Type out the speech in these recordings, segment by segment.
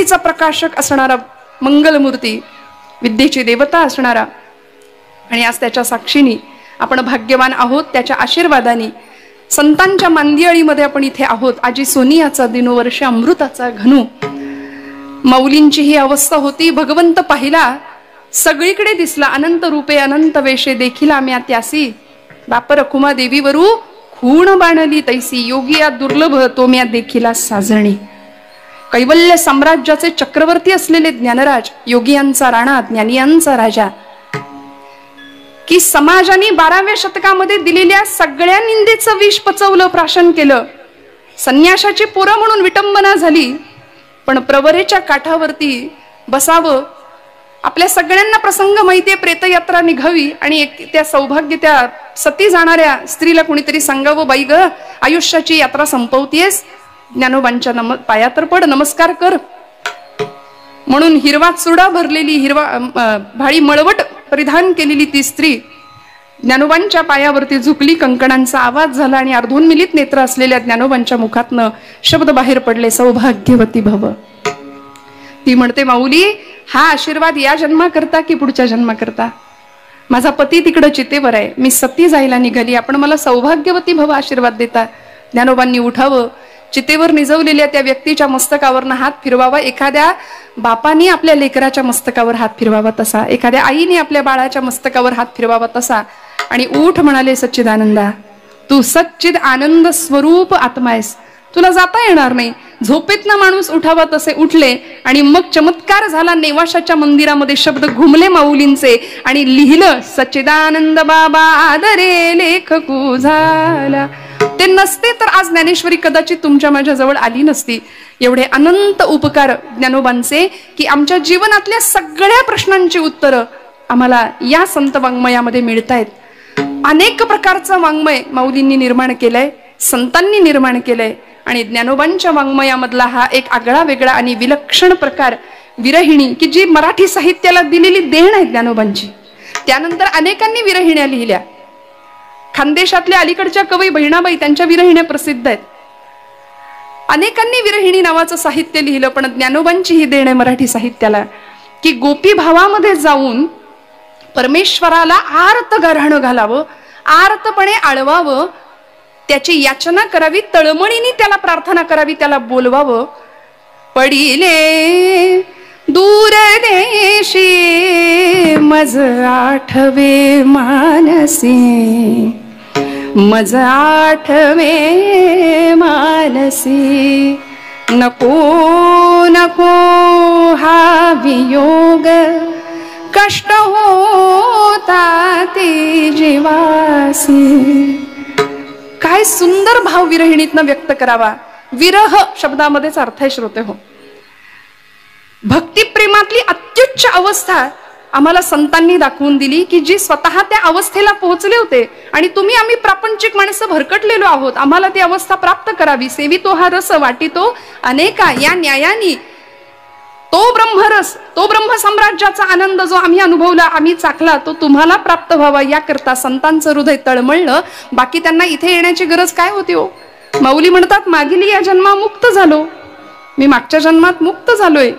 बुद्धीचा प्रकाशक असणारा मंगलमूर्ती, विद्येची देवता असणारा, आणि आज त्याच्या साक्षीने आपण भाग्यवान आहोत. त्याच्या आशीर्वादाने संतांच्या मांदियाळीमध्ये आपण इथे आहोत. आजी सोनियाचा दिनोवर्ष अमृताचा घनू. माऊलींची ही अवस्था होती. भगवंत पाहिला, सगळीकडे दिसला. अनंत रूपे अनंत वेशे देखील आम्ही त्यासी, बाप रखुमा देवीवरू खूण बाणली तैसी, योगिया दुर्लभ तो म्या देखिला साजणी. कैवल्य साम्राज्याचे चक्रवर्ती असलेले ज्ञानराज, योगियांचा राणा, ज्ञानियांचा राजा, की समाजाने 12व्या शतकामध्ये दिलेल्या सगळ्या निंदेचं विष पचवलं, प्राशन केलं. संन्याशाची पोरं म्हणून विटंबना झाली, पण प्रवरेच्या काठावरती बसावं. आपल्या सगळ्यांना प्रसंग माहितीये, प्रेतयात्रा निघावी आणि त्या सौभाग्य त्या सती जाणाऱ्या स्त्रीला कुणीतरी सांगावं, बाई ग, आयुष्याची यात्रा संपवतीयस, ज्ञानोबांच्या पाया तर पड, नमस्कार कर. म्हणून हिरवा चुडा भरलेली, हिरवा भाळी मळवट परिधान केलेली ती स्त्री ज्ञानोबांच्या पायावरती झुकली. कंकणांचा आवाज झाला आणि अर्धोन्मिलित नेत्र असलेल्या ज्ञानोबांच्या मुखातनं शब्द बाहेर पडले, सौभाग्यवती भव. ती म्हणते, माऊली, हा आशीर्वाद या जन्मा करता की पुढच्या जन्मा करता? माझा पती तिकडं चितेवर आहे, मी सती जायला निघाली, आपण मला सौभाग्यवती भव आशीर्वाद देता. ज्ञानोबांनी उठावं, चितेवर निजवलेल्या त्या व्यक्तीच्या मस्तकावरनं हात फिरवावा. एखाद्या बापाने आपल्या लेकराच्या मस्तकावर हात फिरवावा तसा, एखाद्या आईने आपल्या बाळाच्या मस्तकावर हात फिरवावा तसा, आणि उठ म्हणाले, सच्चिदानंदा, तू सच्चिद आनंद स्वरूप आत्मा आहेस, तुला जाता येणार नाही. झोपेतनं माणूस उठावा तसे उठले आणि मग चमत्कार झाला. नेवाशाच्या मंदिरामध्ये शब्द घुमले माऊलींचे आणि लिहिलं, सच्चिदानंद बाबा आदरे लेखकू झाला. ते नसते तर आज ज्ञानेश्वरी कदाचित तुमच्या माझ्या जवळ आली नसती. एवढे अनंत उपकार ज्ञानोबांचे की आमच्या जीवनातल्या सगळ्या प्रश्नांची उत्तरं आम्हाला या संत वाङ्मयामध्ये मिळतायत. अनेक प्रकारचं वाङ्मय माऊलींनी निर्माण केलंय, संतांनी निर्माण केलंय, आणि ज्ञानोबांच्या वाङ्मयामधला हा एक आगळा वेगळा आणि विलक्षण प्रकार विरहिणी, की जी मराठी साहित्याला दिलेली देण आहे ज्ञानोबांची. त्यानंतर अनेकांनी विरहिण्या लिहिल्या. खानदेशातल्या अलीकडच्या कवी बहिणाबाई, त्यांच्या विरहिण्या प्रसिद्ध आहेत. अनेकांनी विरहिणी नावाचं साहित्य लिहिलं, पण ज्ञानोबांची ही देण आहे मराठी साहित्याला, की गोपी भावामध्ये जाऊन परमेश्वराला आर्त गाऱ्हाणं घालावं, आर्तपणे आळवावं, त्याची याचना करावी, तळमळीने त्याला प्रार्थना करावी, त्याला बोलवावं. पडिले दूर देशी मज आठवे मानसी, मज आठवे मानसी, नको नको हा वियोग, कष्ट होता ते जीवासी. काय सुंदर भाव विरहिणीतनं व्यक्त करावा. विरह शब्दामध्येच अर्थ आहे श्रोते हो. भक्तिप्रेमातली अत्युच्च अवस्था आम्हाला संतांनी दाखवून दिली, की जी स्वतः त्या अवस्थेला पोहोचले होते. आणि तुम्ही आम्ही प्रापंचिक माणसं भरकटलेलो आहोत, आम्हाला ती अवस्था प्राप्त करावी. सेवितो हा रस वाटितो अनेका, या न्यायानी तो ब्रह्मरस, तो ब्रह्म साम्राज्याचा आनंद जो आम्ही अनुभवला, आम्ही चाखला, तो तुम्हाला प्राप्त व्हावा याकरता संतांचं हृदय तळमळलं. बाकी त्यांना इथे येण्याची गरज काय होती हो? माऊली म्हणतात, मागील या जन्मा मुक्त झालो, मी मागच्या जन्मात मुक्त झालोय,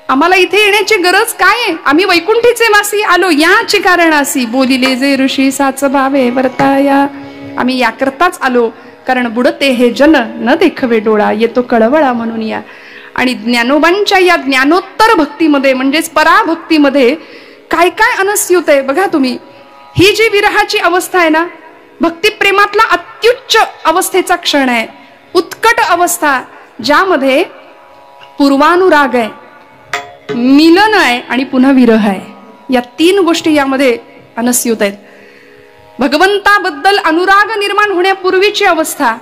आम्हाला इथे येण्याची गरज काय आहे? आम्ही वैकुंठीचे वासी आलो याची कारणासी, बोलिले जे ऋषी साच भावे वर्ताया. आम्ही याकरताच आलो, कारण बुडते हे जन न देखवे डोळा, येतो कळवळा म्हणून या. आणि ज्ञानोबांच्या या ज्ञानोत्तर भक्तीमध्ये म्हणजेच पराभक्तीमध्ये काय काय अनस्युत आहे बघा तुम्ही. ही जी विरहाची अवस्था आहे ना, भक्तिप्रेमातला अत्युच्च अवस्थेचा क्षण आहे, उत्कट अवस्था, ज्यामध्ये पूर्वानुराग आहे, मिलन आहे आणि पुन्हा विरह आहे. या तीन गोष्टी यामध्ये अनस्युत आहेत. भगवंताबद्दल अनुराग निर्माण होण्यापूर्वीची अवस्था,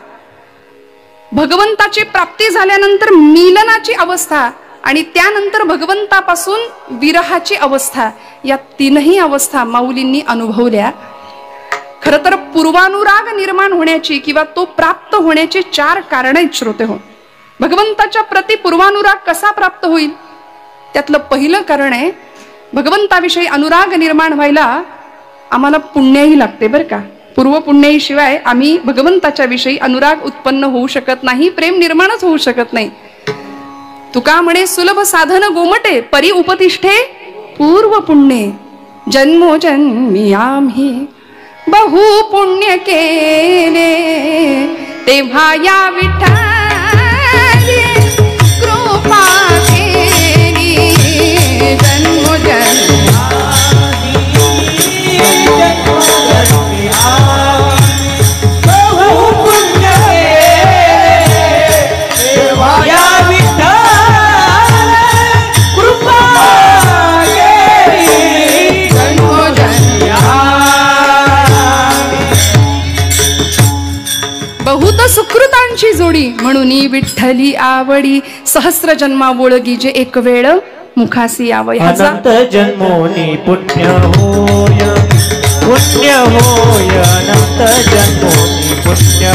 भगवंताची प्राप्ती झाल्यानंतर मिलनाची अवस्था, आणि त्यानंतर भगवंतापासून विरहाची अवस्था. या तीनही अवस्था माऊलींनी अनुभवल्या. खरं तर पूर्वानुराग निर्माण होण्याची किंवा तो प्राप्त होण्याची 4 कारण आहेत श्रोते हो. भगवंताच्या प्रति पूर्वानुराग कसा प्राप्त होईल? त्यातलं पहिलं कारण आहे, भगवंताविषयी अनुराग निर्माण व्हायला आम्हाला पुण्याही लागते बरं का. पूर्व पुण्याईशिवाय आम्ही भगवंताच्या विषयी अनुराग उत्पन्न होऊ शकत नाही, प्रेम निर्माणच होऊ शकत नाही. तुका म्हणे सुलभ साधन गोमटे परी उपतिष्ठे पूर्व पुण्ये जन्मोजन्मी आम्ही बहु पुण्य केले तेव्हा या विठ्ठली कृपा केली जन्मोजन्मी बहुत सुकृतांची जोडी म्हणून विठ्ठली आवडी सहस्र जन्मा बोळगी जे एक वेळ मुखासी यावं. अनंत जन्मोनी पुण्य होय अनंत जन्मोनी पुण्य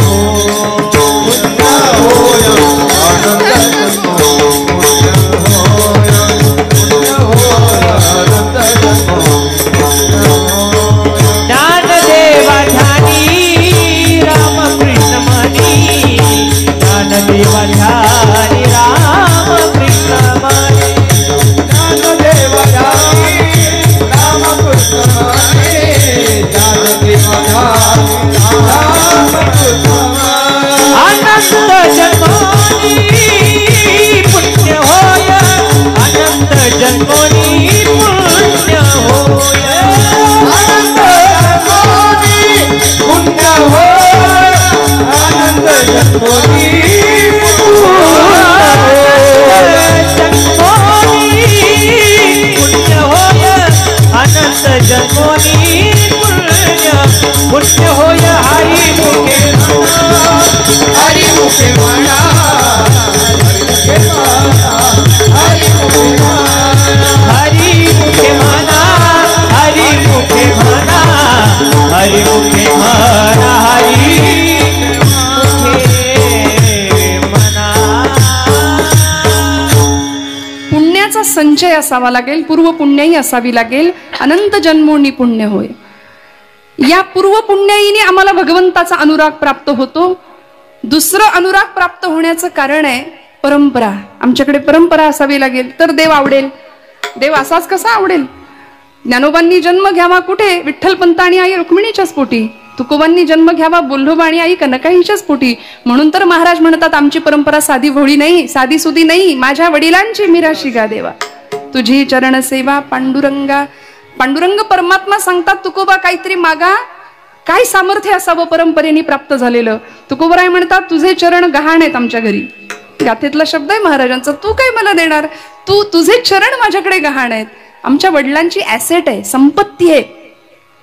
संचय असावा लागेल, पूर्व पुण्याई असावी लागेल. अनंत जन्मोनी पुण्य होय. या पूर्व पुण्याईने आम्हाला भगवंताचा अनुराग प्राप्त होतो. दुसरं अनुराग प्राप्त होण्याचं कारण आहे परंपरा. आमच्याकडे परंपरा असावी लागेल तर देव आवडेल. देव असाच कसा आवडेल? ज्ञानोबांनी जन्म घ्यावा कुठे? विठ्ठलपंत आणि आई रुक्मिणीच्याच पोटी. तुकोबांनी जन्म घ्यावा बोल्लोबा आणि आई कनकाईच्याच पोटी. म्हणून तर महाराज म्हणतात आमची परंपरा साधी भोळी नाही, साधी सुधी नाही. माझ्या वडिलांची मिराशी गा देवा, तुझी चरण सेवा पांडुरंगा. पांडुरंग परमात्मा सांगतात तुकोबा काहीतरी मागा. काय सामर्थ्य असावं परंपरेने प्राप्त झालेलं? तुकोबराय म्हणतात तुझे चरण गहाण आहेत आमच्या घरी. गाथेतला शब्द आहे महाराजांचा. तू काय मला देणार? तुझे चरण माझ्याकडे गहाण आहेत. आमच्या वडिलांची ऍसेट आहे, संपत्ती आहे.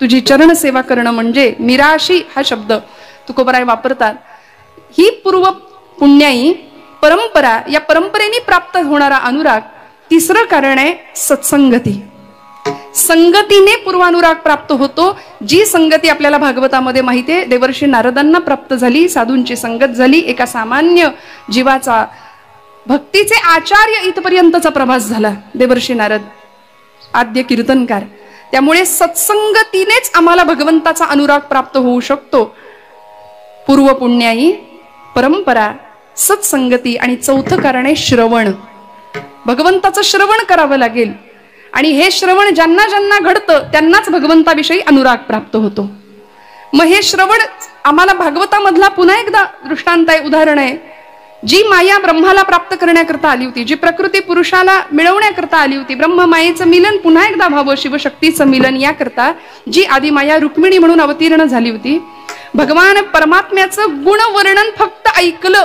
तुझी चरण सेवा करणं म्हणजे मिराशी हा शब्द तुकोबराय वापरतात. ही पूर्व पुण्याई परंपरा, या परंपरेने प्राप्त होणारा अनुराग. तिसरं कारण आहे सत्संगती. संगतीने पूर्वानुराग प्राप्त होतो. जी संगती आपल्याला भागवतामध्ये माहिती आहे, देवर्षी नारदांना प्राप्त झाली. साधूंची संगत झाली. एका सामान्य जीवाचा भक्तीचे आचार्य इथपर्यंतचा प्रभास झाला देवर्षी नारद, आद्य कीर्तनकार. त्यामुळे सत्संगतीनेच आम्हाला भगवंताचा अनुराग प्राप्त होऊ शकतो. पूर्व पुण्याई, परंपरा, सत्संगती आणि चौथं कारण आहे श्रवण. भगवंताचं श्रवण करावं लागेल. आणि हे श्रवण ज्यांना ज्यांना घडतं त्यांनाच भगवंताविषयी अनुराग प्राप्त होतो. मग हे श्रवण आम्हाला भागवतामधला पुन्हा एकदा दृष्टांत आहे, उदाहरण आहे. जी माया ब्रह्माला प्राप्त करण्याकरता आली होती, जी प्रकृती पुरुषाला मिळवण्याकरता आली होती, ब्रह्म मायेचं मिलन पुन्हा एकदा व्हावं, शिवशक्तीचं मिलन याकरता जी आदी माया रुक्मिणी म्हणून अवतीर्ण झाली होती. भगवान परमात्म्याचं गुणवर्णन फक्त ऐकलं.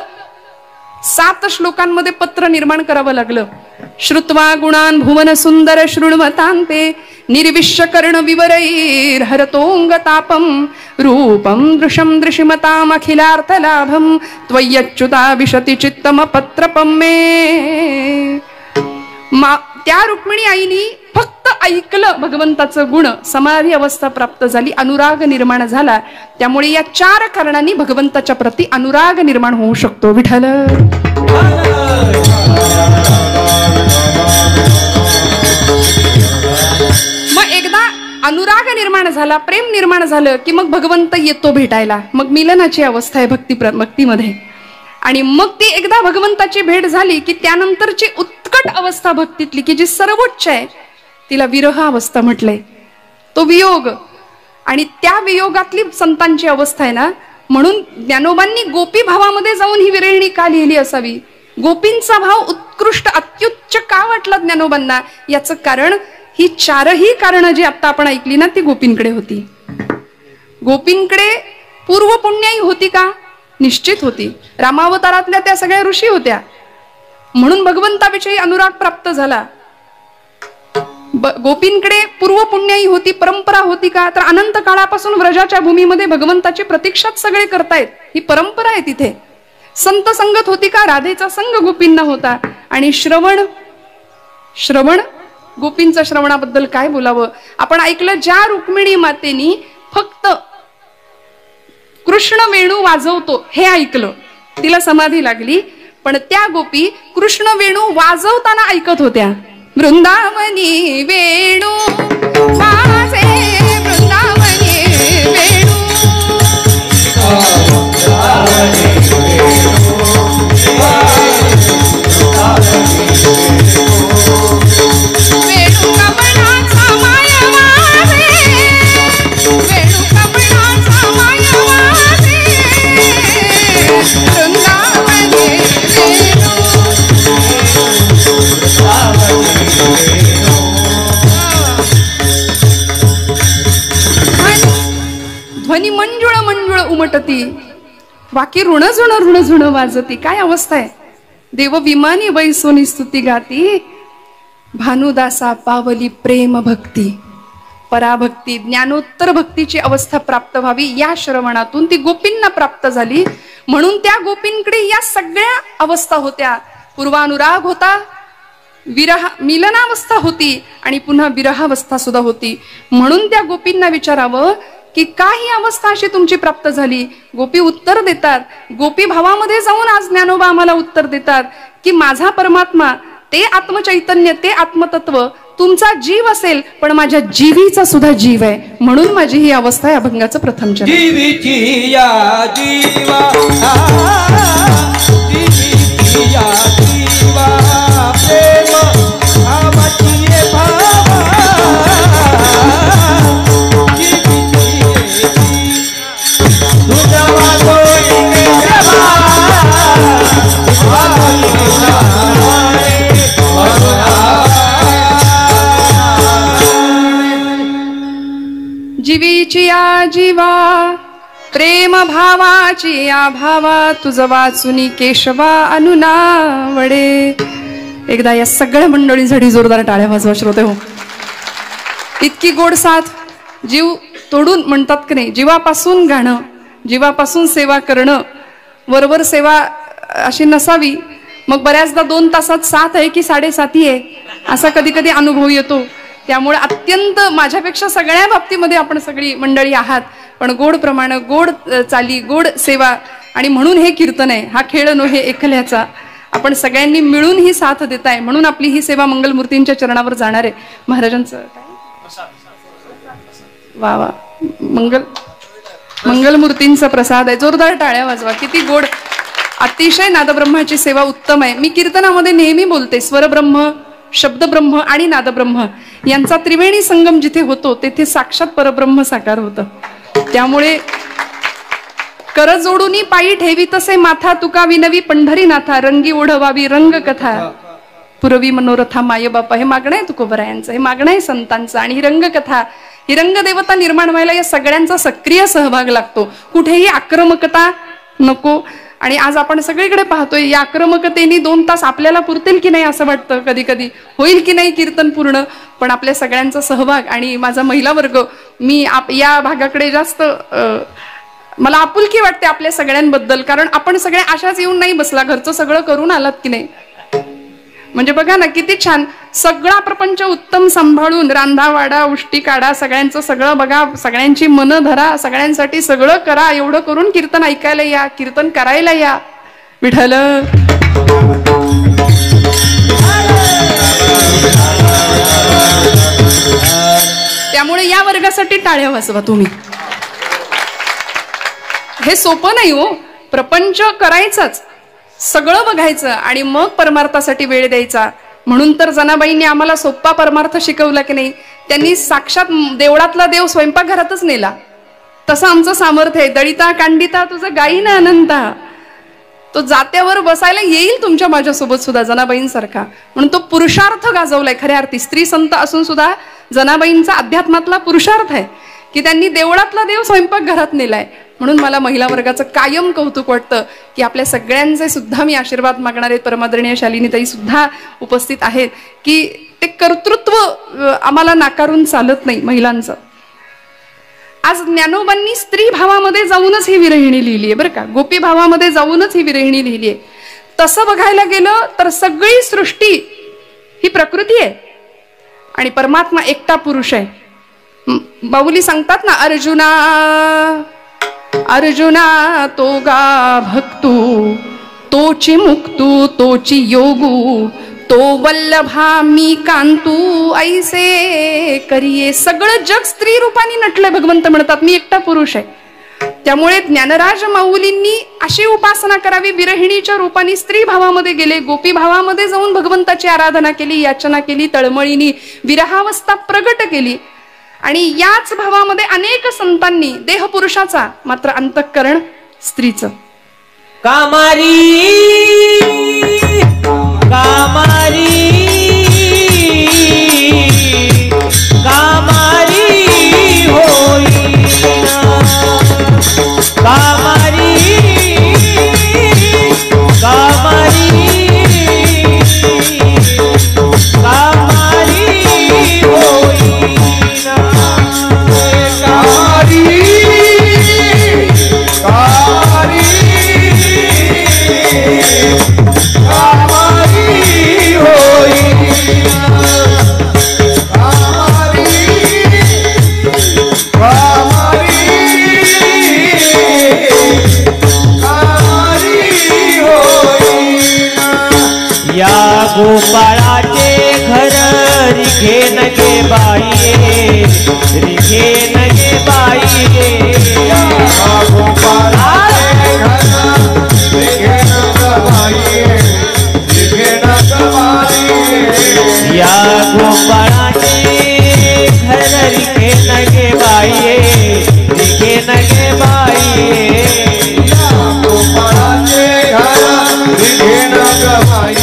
7 श्लोकांमध्ये पत्र निर्माण करावं लागलं. श्रुत्वा गुणान भुवन सुंदर शृण्वतांते निर्विश्य कर्ण विवरैर हरतोंग तापम रूपम दृशम दृशिमताम अखिलार्थ लाभम त्वय्यच्युता विशति चित्तम पत्रपम मे. त्या रुक्मिणी आईनी फक्त ऐकलं भगवंताचं गुण, समाधी अवस्था प्राप्त झाली, अनुराग निर्माण झाला. त्यामुळे या 4 कारणांनी भगवंताच्या प्रती अनुराग निर्माण होऊ शकतो. विठ्ठल. मग एकदा अनुराग निर्माण झाला, प्रेम निर्माण झालं की मग भगवंत येतो भेटायला. मग मिलनाची अवस्था आहे भक्तीमध्ये. आणि मग ती एकदा भगवंताची भेट झाली की त्यानंतरची उत्कट अवस्था भक्तीतली की जी सर्वोच्च आहे तिला विरह अवस्था म्हटलंय. तो वियोग आणि त्या वियोगातली संतांची अवस्था आहे ना. म्हणून ज्ञानोबांनी गोपी भावामध्ये जाऊन ही विरहिणी का लिहिली असावी. गोपींचा भाव उत्कृष्ट अत्युच्च का वाटला ज्ञानोबांना याचं कारण ही चारही कारणं जी आता आपण ऐकली ना ती गोपींकडे होती. गोपींकडे पूर्व पुण्याई होती का? निश्चित होती. रामावतारातल्या त्या सगळ्या ऋषी होत्या म्हणून भगवंताविषयी अनुराग प्राप्त झाला. गोपींकडे पूर्व पुण्याई होती, परंपरा होती का? तर अनंत काळापासून व्रजाच्या भूमीमध्ये भगवंताची प्रतीक्षाच सगळे करतायत, ही परंपरा आहे. तिथे संत संगत होती का? राधेचा संग गोपींना होता. आणि श्रवण गोपींचं श्रवणाबद्दल काय बोलावं. आपण ऐकलं ज्या रुक्मिणी मातेनी फक्त कृष्ण वेणू वाजवतो हे ऐकलं, तिला समाधी लागली. पण त्या गोपी कृष्ण वेणू वाजवताना ऐकत होत्या. वृंदावनी वेणू वाजे, वृंदावनी वेणू, वेणू कमळाचा माय वाजे, वेणू कमळाचा माय वाजे, वृंदावनी वेणू. ध्वनी मंजुळ मंजुळ उमटती, वाकी ऋण झुण वाजती. काय अवस्था आहे. देव विमानी बैसोनी स्तुती गाती, भानुदासा पावली प्रेम भक्ती. पराभक्ती ज्ञानोत्तर भक्तीची अवस्था प्राप्त व्हावी या श्रवणातून ती गोपींना प्राप्त झाली. म्हणून त्या गोपींकडे या सगळ्या अवस्था होत्या. पूर्वानुराग होता, मिलनावस्था होती आणि पुन्हा विरहावस्था सुद्धा होती. म्हणून त्या गोपींना विचारावं की का ही अवस्था अशी तुमची प्राप्त झाली. गोपी उत्तर देतात. गोपी भावामध्ये जाऊन आज ज्ञानोबा आम्हाला उत्तर देतात की माझा परमात्मा ते आत्मचैतन्य, ते आत्मतत्व तुमचा जीव असेल पण माझ्या जीवीचा सुद्धा जीव आहे. म्हणून माझी ही अवस्था आहे. अभंगाचं प्रथम चरण. जीवीची या जीवा, जीवीची या जीवा, प्रेम भावाची रे भावा, जीवीची या जीवा, प्रेम भावाची या भावा, तुझ वाचुनी केशवा अनुनावडे. एकदा या सगळ्या मंडळींसाठी जोरदार टाळ्या वाजवा श्रोते हो. इतकी गोड साथ, जीव तोडून म्हणतात की नाही, जीवापासून गाणं, जीवापासून सेवा करणं. वरवर सेवा अशी नसावी. मग बऱ्याचदा 2 तासात 7 आहे की 7.5 आहे असा कधी कधी अनुभव येतो. त्यामुळे अत्यंत माझ्यापेक्षा सगळ्या बाबतीमध्ये आपण सगळी मंडळी आहात. पण गोड प्रमाण, गोड चाली, गोड सेवा. आणि म्हणून हे कीर्तन आहे. हा खेळ नव्हे एकल्याचा. आपण सगळ्यांनी मिळून ही साथ देताय. म्हणून आपली ही सेवा मंगलमूर्तींच्या चरणावर जाणार आहे. महाराजांचं वा वा, मंगलमूर्तींचा प्रसाद आहे. जोरदार टाळ्या वाजवा. किती गोड. अतिशय नादब्रह्माची सेवा उत्तम आहे. मी कीर्तनामध्ये नेहमी बोलते, स्वरब्रह्म, शब्दब्रह्म आणि नादब्रह्म यांचा त्रिवेणी संगम जिथे होतो तेथे साक्षात परब्रह्म साकार होतं. त्यामुळे कर जोडूनी पायी ठेवी तसे माथा, तुका विनवी पंढरीनाथा, रंगी ओढवावी रंग कथा, पुरवी मनोरथा माय बापा. हे मागणं आहे तुकोबरायांचं, हे मागणं आहे संतांचं. आणि ही रंगकथा, ही रंगदेवता निर्माण व्हायला या सगळ्यांचा सक्रिय सहभाग लागतो. कुठेही आक्रमकता नको. आणि आज आपण सगळीकडे पाहतोय या आक्रमकतेने 2 तास आपल्याला पुरतील की नाही असं वाटतं कधी कधी. होईल की नाही कीर्तन पूर्ण. पण आपल्या सगळ्यांचा सहभाग आणि माझा महिला वर्ग, मी या भागाकडे जास्त मला आपुलकी वाटते आपल्या सगळ्यांबद्दल. कारण आपण सगळे अशाच येऊन नाही बसला, घरचं सगळं करून आलात की नाही. म्हणजे बघा ना किती छान. सगळा प्रपंच उत्तम सांभाळून, रांधावाडा, उष्टी काढा, सगळ्यांचं सगळं बघा, सगळ्यांची मनं धरा, सगळ्यांसाठी सगळं करा. एवढं करून कीर्तन ऐकायला या, कीर्तन करायला या. विठ्ठल. त्यामुळे या वर्गासाठी टाळ्या वाजवा तुम्ही. हे सोपं नाही हो. प्रपंच करायचाच सगळं बघायचं आणि मग परमार्थासाठी वेळ द्यायचा. म्हणून तर जनाबाईंनी आम्हाला सोप्पा परमार्थ शिकवला की नाही. त्यांनी साक्षात देवळातला देव स्वयंपाकघरातच नेला. तसं आमचं सामर्थ्य आहे. दळिता कांडिता तुझं गायी ना अनंता, तो जात्यावर बसायला येईल तुमच्या माझ्यासोबत सुद्धा जनाबाईंसारखा. म्हणून तो पुरुषार्थ गाजवलाय खऱ्या अर्थी. स्त्री संत असून सुद्धा जनाबाईंचा अध्यात्मातला पुरुषार्थ आहे की त्यांनी देवळातला देव स्वयंपाकघरात नेलाय. म्हणून मला महिला वर्गाचं कायम कौतुक वाटतं की आपल्या सगळ्यांचे सुद्धा मी आशीर्वाद मागणारे परमादरणीय शालिनीताई सुद्धा उपस्थित आहेत की ते कर्तृत्व आम्हाला नाकारून चालत नाही महिलांचं. आज ज्ञानोबांनी स्त्री भावामध्ये जाऊनच ही विरहिणी लिहिली आहे बरं का. गोपी भावामध्ये जाऊनच ही विरहिणी लिहिली आहे. तसं बघायला गेलं तर सगळी सृष्टी ही प्रकृती आहे आणि परमात्मा एकटा पुरुष आहे. बाहुली सांगतात ना, अर्जुना अर्जुना तो गा भक्तू तोची मुक्तू तोची योगू तो वल्लभा मी कांतू ऐसे करिये. सगळं जग स्त्री रूपाने नटलंय. भगवंत म्हणतात मी एकटा पुरुष आहे. त्यामुळे ज्ञानराज माऊलींनी अशी उपासना करावी. विरहिणीच्या रूपाने स्त्री भावामध्ये गेले, गोपी भावामध्ये जाऊन भगवंताची आराधना केली, याचना केली, तळमळीनी विरहावस्था प्रगट केली. आणि याच भावामध्ये अनेक संतांनी देह पुरुषाचा मात्र अंतःकरण स्त्रीचं. कामारी कामारी कामारी होईना कामारी कामारी कामारी होईना कामारी कामारी गोपाळाचे घर रिघे नगे बाई रिघे नगे बाई गोपाळाचे घर रिघे नग बाई रिघे नग बाई या गोपाळाचे घर रिघे नगे बाई रिघे नगे बाई गोपाळाचे घर रिघे नग बाई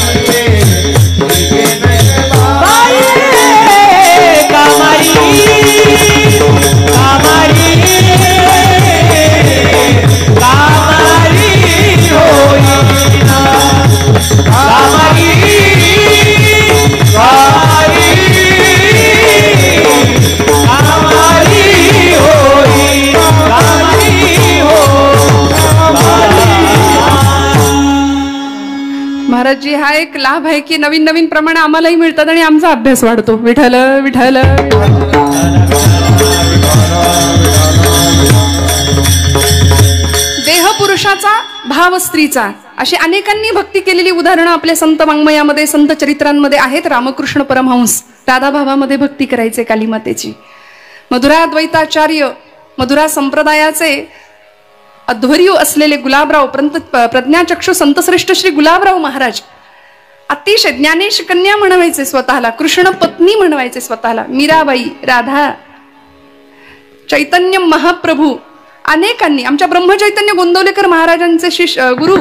महाराजजी हा एक लाभ आहे की नवीन नवीन प्रमाण आम्हालाही मिळतात आणि आमचा अभ्यास वाढतो. विठ्ठल विठ्ठल. देह पुरुषाचा भाव स्त्रीचा अशी अनेकांनी भक्ती केलेली उदाहरणं आपल्या संत वाङ्मयामध्ये संत चरित्रांमध्ये आहेत. रामकृष्ण परमहंस राधाभावामध्ये भक्ती करायचे कालीमातेची. मधुरा द्वैताचार्य मधुरा संप्रदायाचे अध्वर्यू असलेले गुलाबराव प्रज्ञाचक्षु संतश्रेष्ठ श्री गुलाबराव महाराज अतिशय ज्ञानेश कन्या म्हणवायचे स्वतःला, कृष्ण पत्नी म्हणवायचे स्वतःला. मीराबाई, राधा, चैतन्य महाप्रभू अनेकांनी. आमच्या ब्रह्मचैतन्य गोंदवलेकर महाराजांचे शिष्य गुरु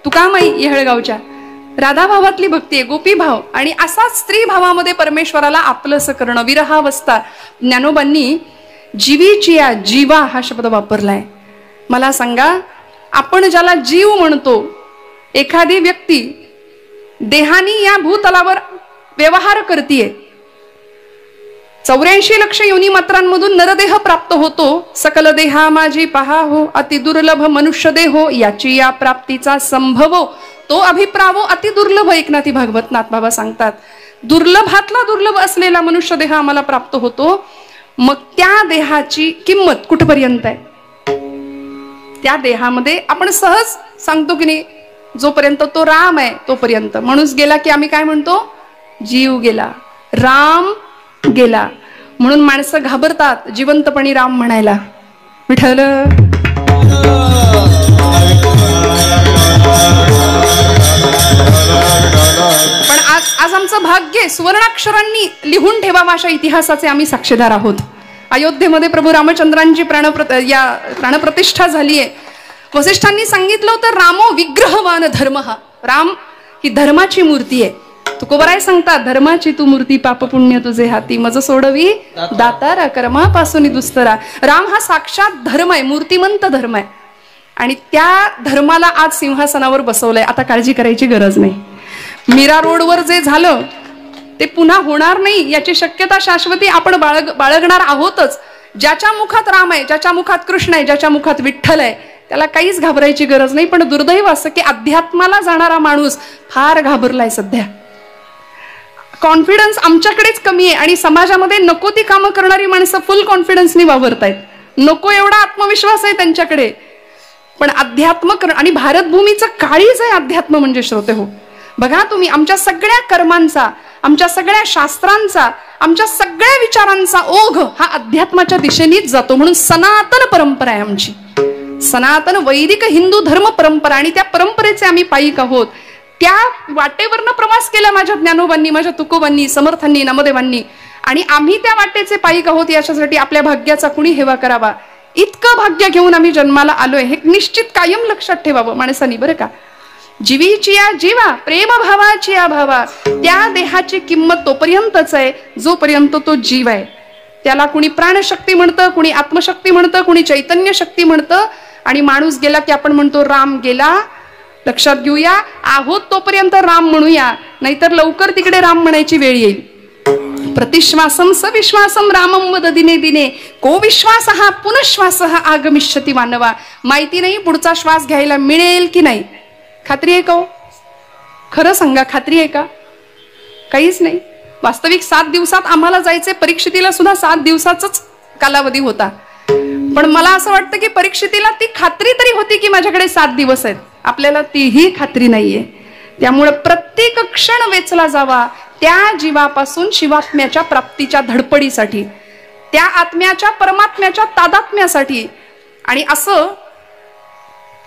तुकामाई येहळगावच्या राधाभावातली भक्ती आहे, गोपी भाव. आणि असाच स्त्री भावामध्ये परमेश्वराला आपलंसं करणं, विरहावस्था. ज्ञानोबांनी जीवीचिया जीवा हा शब्द वापरलाय. मला सांगा, आपण ज्याला जीव म्हणतो, एखादी व्यक्ती देहानी या भूतलावर व्यवहार करतीये, 84 लक्ष योनी मात्रांमधून नरदेह प्राप्त होतो. सकल देहा माझी पहा हो, अति दुर्लभ मनुष्य देहो, याची या प्राप्तीचा संभव तो अभिप्रावो अति दुर्लभ. एकनाथी भागवत नाथबाबा सांगतात, दुर्लभातला दुर्लभ असलेला मनुष्य देह आम्हाला प्राप्त होतो. मग त्या देहाची किंमत कुठपर्यंत आहे? त्या देहामध्ये आपण सहज सांगतो की नाही, जोपर्यंत तो राम आहे तोपर्यंत. माणूस गेला की आम्ही काय म्हणतो? जीव गेला, राम गेला. म्हणून माणसं घाबरतात जिवंतपणी राम म्हणायला. विठ्ठल पण आज आमचं भाग्य सुवर्णाक्षरांनी लिहून ठेवावा अशा इतिहासाचे आम्ही साक्षीदार आहोत. अयोध्येमध्ये प्रभू रामचंद्रांची प्राणप्रतिष्ठा झालीये. वसिष्ठांनी सांगितलं होतं रामो विग्रहवान धर्म. राम ही धर्माची मूर्ती आहे. तुकोबराय सांगतात धर्माची तू मूर्ती पाप पुण्य तुझे हाती मज सोडवी दातारा कर्मापासून दुस्तरा. राम हा साक्षात धर्म आहे, मूर्तिमंत धर्म आहे. आणि त्या धर्माला आज सिंहासनावर बसवलंय. आता काळजी करायची गरज नाही. मीरा रोडवर जे झालं ते पुन्हा होणार नाही याची शक्यता शाश्वती आपण बाळगणार आहोतच. ज्याच्या मुखात राम आहे, ज्याच्या मुखात कृष्ण आहे, ज्याच्या मुखात विठ्ठल आहे त्याला काहीच घाबरायची गरज नाही. पण दुर्दैव असं की अध्यात्माला जाणारा माणूस फार घाबरलाय सध्या. कॉन्फिडन्स आमच्याकडेच कमी आहे आणि समाजामध्ये नको ती कामं करणारी माणसं फुल कॉन्फिडन्सनी वावरतायत. नको एवढा आत्मविश्वास आहे त्यांच्याकडे. पण अध्यात्म आणि भारतभूमीचं काळीज आहे अध्यात्म म्हणजे. श्रोते हो, बघा तुम्ही आमच्या सगळ्या कर्मांचा, आमच्या सगळ्या शास्त्रांचा, आमच्या सगळ्या विचारांचा ओघ हा अध्यात्माच्या दिशेनेच जातो. म्हणून सनातन परंपरा आहे आमची, सनातन वैदिक हिंदू धर्म परंपरा. आणि त्या परंपरेचे आम्ही पायीक आहोत. त्या वाटेवरनं प्रवास केला माझ्या ज्ञानोबांनी, माझ्या तुकोबांनी, समर्थांनी, नामदेवांनी. आणि आम्ही त्या वाटेचे पायीक आहोत. याच्यासाठी आपल्या भाग्याचा कुणी हेवा करावा. इतकं भाग्य घेऊन आम्ही जन्माला आलोय हे निश्चित कायम लक्षात ठेवावं माणसांनी, बरं का. जीवीची या जीवा, प्रेम भावाची या भावा. त्या देहाची किंमत तोपर्यंतच आहे जोपर्यंत तो जीव आहे. त्याला कुणी प्राणशक्ती म्हणतं, कुणी आत्मशक्ती म्हणतं, कुणी चैतन्य शक्ती म्हणतं. आणि माणूस गेला की आपण म्हणतो राम गेला. लक्षात घेऊया, आहोत तोपर्यंत राम म्हणूया, नाहीतर लवकर तिकडे राम म्हणायची वेळ येईल. प्रतिश्वासम सविश्वासम रामम वद दिने दिने को विश्वास हा पुनश्वास हा आगमिष्यती मानवा. माहिती नाही पुढचा श्वास घ्यायला मिळेल की नाही. खात्री आहे का हो? खरं सांगा, खात्री आहे का? काहीच नाही. वास्तविक 7 दिवसात आम्हाला जायचे. परीक्षितीला सुद्धा 7 दिवसाचाच कालावधी होता. पण मला असं वाटतं की परीक्षितीला ती खात्री तरी होती की माझ्याकडे 7 दिवस आहेत. आपल्याला तीही खात्री नाहीये. त्यामुळे प्रत्येक क्षण वेचला जावा त्या जीवापासून शिवात्म्याच्या प्राप्तीच्या धडपडीसाठी, त्या आत्म्याच्या परमात्म्याच्या तादात्म्यासाठी. आणि असं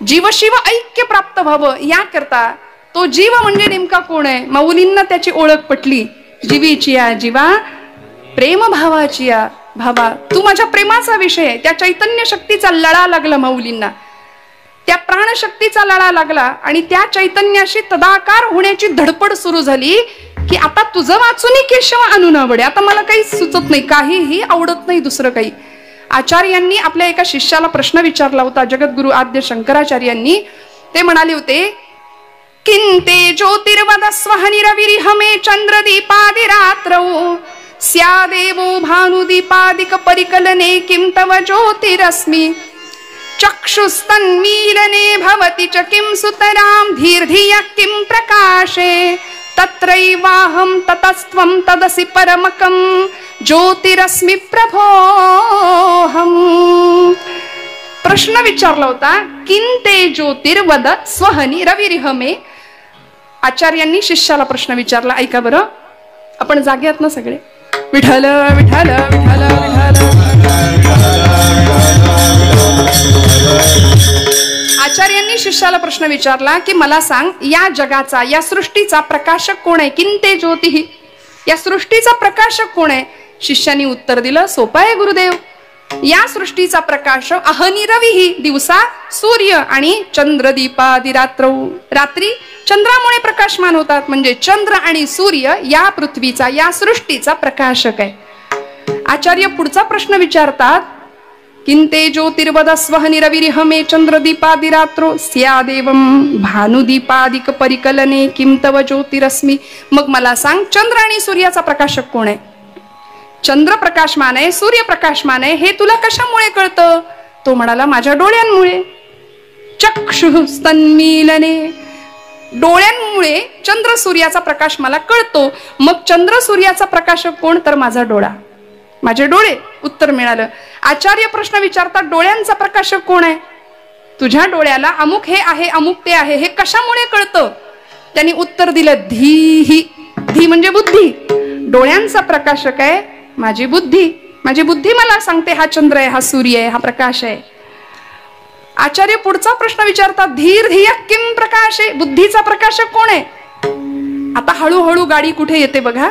जीवशिव ऐक्य प्राप्त व्हावं याकरता तो जीव म्हणजे नेमका कोण आहे. माऊलींना त्याची ओळख पटली. जीवीची या जीवा, प्रेम भावाची या भावा. तू माझ्या प्रेमाचा विषय आहे. त्या चैतन्य शक्तीचा लळा लागला माऊलींना, त्या प्राणशक्तीचा लळा लागला. आणि त्या चैतन्याशी तदाकार होण्याची धडपड सुरू झाली की आता तुझं वाचून केशव आणून आवडे. आता मला काही सुचत नाही, काहीही आवडत नाही दुसरं काही. आचार्यांनी आपल्या एका शिष्याला प्रश्न विचारला होता, जगद्गुरु आद्य शंकराचार्यांनी. ते म्हणाले होते, किंते ज्योतिर्वदस्वहनिरविरिहमे चंद्रदीपादिरात्रौ स्यादेवो भानुदीपादिक परिकलने किं तव ज्योतिरस्मि चक्षुस्तन्मीलने भवति च किं सुतरां धीर्धियः किं प्रकाशे तत्रैवाहं ततस्त्वं तदसि परमकं ज्योतिरस्मि प्रभोहम. प्रश्न विचारला होता, किंते ज्योतिर्वद स्वहनी रविरिहमे. आचार्यांनी शिष्याला प्रश्न विचारला. ऐका बरं, आपण जाग्यात ना सगळे. विठ्ठल विठ्ठल विठ्ठल आचार्यांनी शिष्याला प्रश्न विचारला की मला सांग, या जगाचा, या सृष्टीचा प्रकाशक कोण आहे. किंते ज्योतिः, या सृष्टीचा प्रकाशक कोण आहे. शिष्याने उत्तर दिलं, सोपं आहे गुरुदेव. या सृष्टीचा प्रकाश अहनी रविही, दिवसा सूर्य, आणि चंद्रदीपादि रात्रौ, रात्री चंद्रामुळे प्रकाशमान होतात. म्हणजे चंद्र आणि सूर्य या पृथ्वीचा, या सृष्टीचा प्रकाशक आहे. आचार्य पुढचा प्रश्न विचारतात, किंते ज्योतिर्वदस्वहनिरविरिहमे चंद्रदीपादिरात्रो स्यादेवं भानुदीपादिक परिकलने किं तव ज्योतिरस्मि. मग मला सांग, चंद्र आणि सूर्याचा प्रकाशक कोण आहे. चंद्र प्रकाशमान आहे, सूर्य प्रकाशमान आहे, हे तुला कशामुळे कळतं. तो म्हणाला, माझ्या डोळ्यांमुळे. चक्षुस्तन्मीलने, डोळ्यांमुळे चंद्र सूर्याचा प्रकाश मला कळतो. मग चंद्र सूर्याचा प्रकाशक कोण, तर माझा डोळा, माझे डोळे. उत्तर मिळालं. आचार्य प्रश्न विचारतात, डोळ्यांचा प्रकाशक कोण आहे. तुझ्या डोळ्याला अमुक हे आहे, अमुक ते आहे, हे कशामुळे कळतं. त्यांनी उत्तर दिलं, धीही. धी म्हणजे बुद्धी. डोळ्यांचा प्रकाशक आहे माझी बुद्धी. माझी बुद्धी मला सांगते हा चंद्र आहे, हा सूर्य आहे, हा प्रकाश आहे. आचार्य पुढचा प्रश्न विचारतात, धीर धिय किम प्रकाशे, बुद्धीचा प्रकाशक कोण आहे? आता हळूहळू गाडी कुठे येते बघा.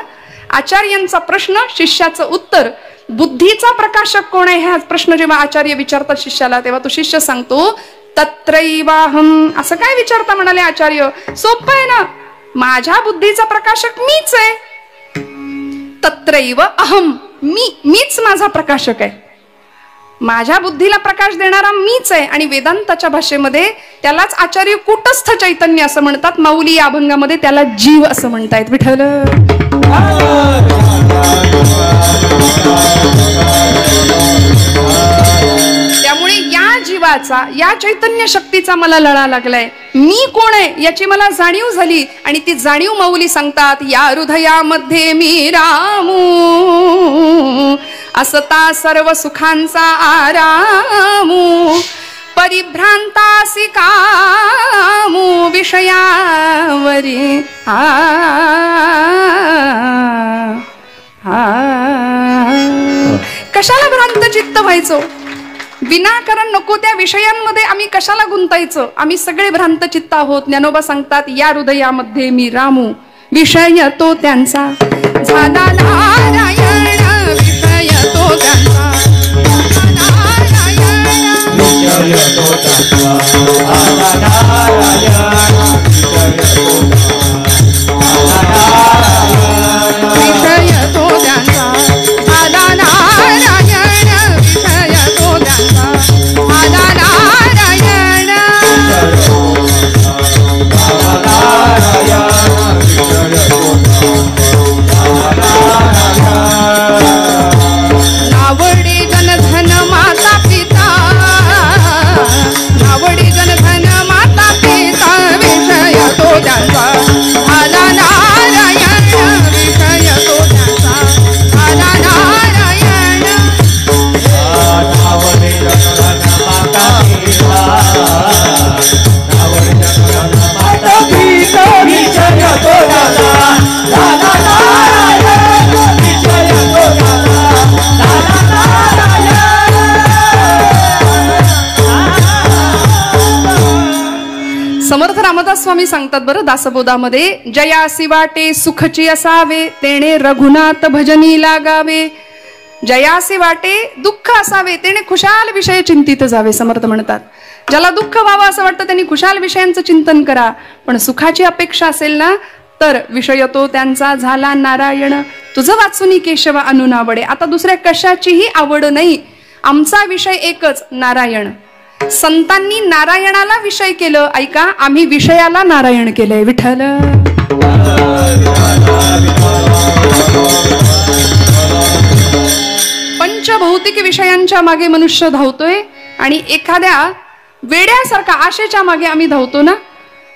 आचार्यांचा प्रश्न, शिष्याचं उत्तर. बुद्धीचा प्रकाशक कोण आहे हा प्रश्न जेव्हा आचार्य विचारतात शिष्याला, तेव्हा तो शिष्य सांगतो तत्रैवाहम. असं काय विचारता म्हणाले आचार्य, सोपं आहे ना, माझ्या बुद्धीचा प्रकाशक मीच आहे. तत्रैव अहम, मीच माझा प्रकाशक आहे. माझ्या बुद्धीला प्रकाश देणारा मीच आहे. आणि वेदांताच्या भाषेमध्ये त्यालाच आचार्य कूटस्थ चैतन्य असं म्हणतात. माऊली या अभंगामध्ये त्याला जीव असं म्हणतायत. विठ्ठल. त्यामुळे या जीवाचा, या चैतन्य शक्तीचा मला लळा लागलाय. मी कोण आहे याची मला जाणीव झाली. आणि ती जाणीव माऊली सांगतात, या हृदयामध्ये मी रामू, असता सर्व सुखांचा आरामू, परिभ्रांतासी कामू विषयावरी. कशाला भ्रांत चित्त व्हायचो? विनाकारण नको त्या विषयांमध्ये आम्ही कशाला गुंतायचं? आम्ही सगळे भ्रांत चित्त आहोत. ज्ञानोबा सांगतात, या हृदयामध्ये मी रामू, विषय तो त्यांचा झाला नारायण, विषय तो त्यांचा नारायण, विषय तो त्यांचा नारायण, विषय तो त्यांचा झाला नारायण, विषय तो त्यांचा झाला नारायण. नावडे जनधन माता पिता, नावडे जनधन माता पिता, विषय तो त्यांचा झाला नारायण, विषय तो त्यांचा झाला नारायण. नावडे जनधन माता पिता, नावडे जनधन माता पिता, विषय तो त्यांचा झाला नारायण, विषय तो त्यांचा झाला नारायण. समर्थ रामदास स्वामी सांगतात बरं दासबोधामध्ये, जयासी वाटे सुखची असावे, तेणे रघुनाथ भजनी लागावे. जयासी वाटे दुःख असावे, तेणे खुशाल विषय चिंतित जावे. समर्थ म्हणतात, ज्याला दुःख व्हावं असं वाटतं त्यांनी खुशाल विषयांचं चिंतन करा. पण सुखाची अपेक्षा असेल ना, तर विषय तो त्यांचा झाला नारायण. तुझं वाचुनी केशव अनुनावडे. आता दुसऱ्या कशाचीही आवड नाही, आमचा विषय एकच, नारायण. संतांनी नारायणाला विषय केलं, ऐका, आम्ही विषयाला नारायण केलंय. विठ्ठल. पंचभौतिक विषयांच्या मागे मनुष्य धावतोय आणि एखाद्या वेड्यासारखा आशेच्या मागे आम्ही धावतो ना.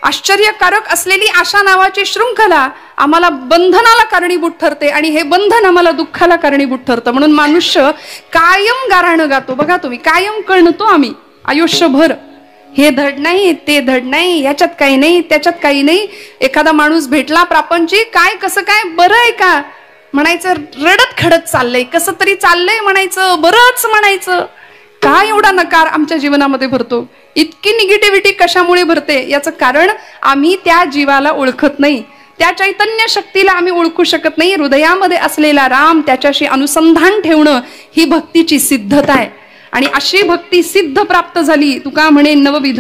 आश्चर्यकारक असलेली आशा नावाची शृंखला आम्हाला बंधनाला कारणीभूत ठरते आणि हे बंधन आम्हाला दुःखाला कारणीभूत ठरतं. म्हणून मनुष्य कायम गाऱ्हाणं गातो. बघा तुम्ही, कायम कळणतो आम्ही आयुष्यभर. हे धड नाही, ते धड नाही, याच्यात काही नाही, त्याच्यात काही नाही. एखादा माणूस भेटला प्रापंचिक, काय कसं काय, बरं आहे का म्हणायचं, रडत खडत चाललंय, कसं तरी चाललंय म्हणायचं, बरंच म्हणायचं. काय एवढा नकार आमच्या जीवनामध्ये भरतो? इतकी निगेटिव्हिटी कशामुळे भरते? याचं कारण आम्ही त्या जीवाला ओळखत नाही, त्या चैतन्य शक्तीला आम्ही ओळखू शकत नाही. हृदयामध्ये असलेला राम, त्याच्याशी अनुसंधान ठेवणं ही भक्तीची सिद्धता आहे. आणि अशी भक्ती सिद्ध प्राप्त झाली, तुका म्हणे नवविध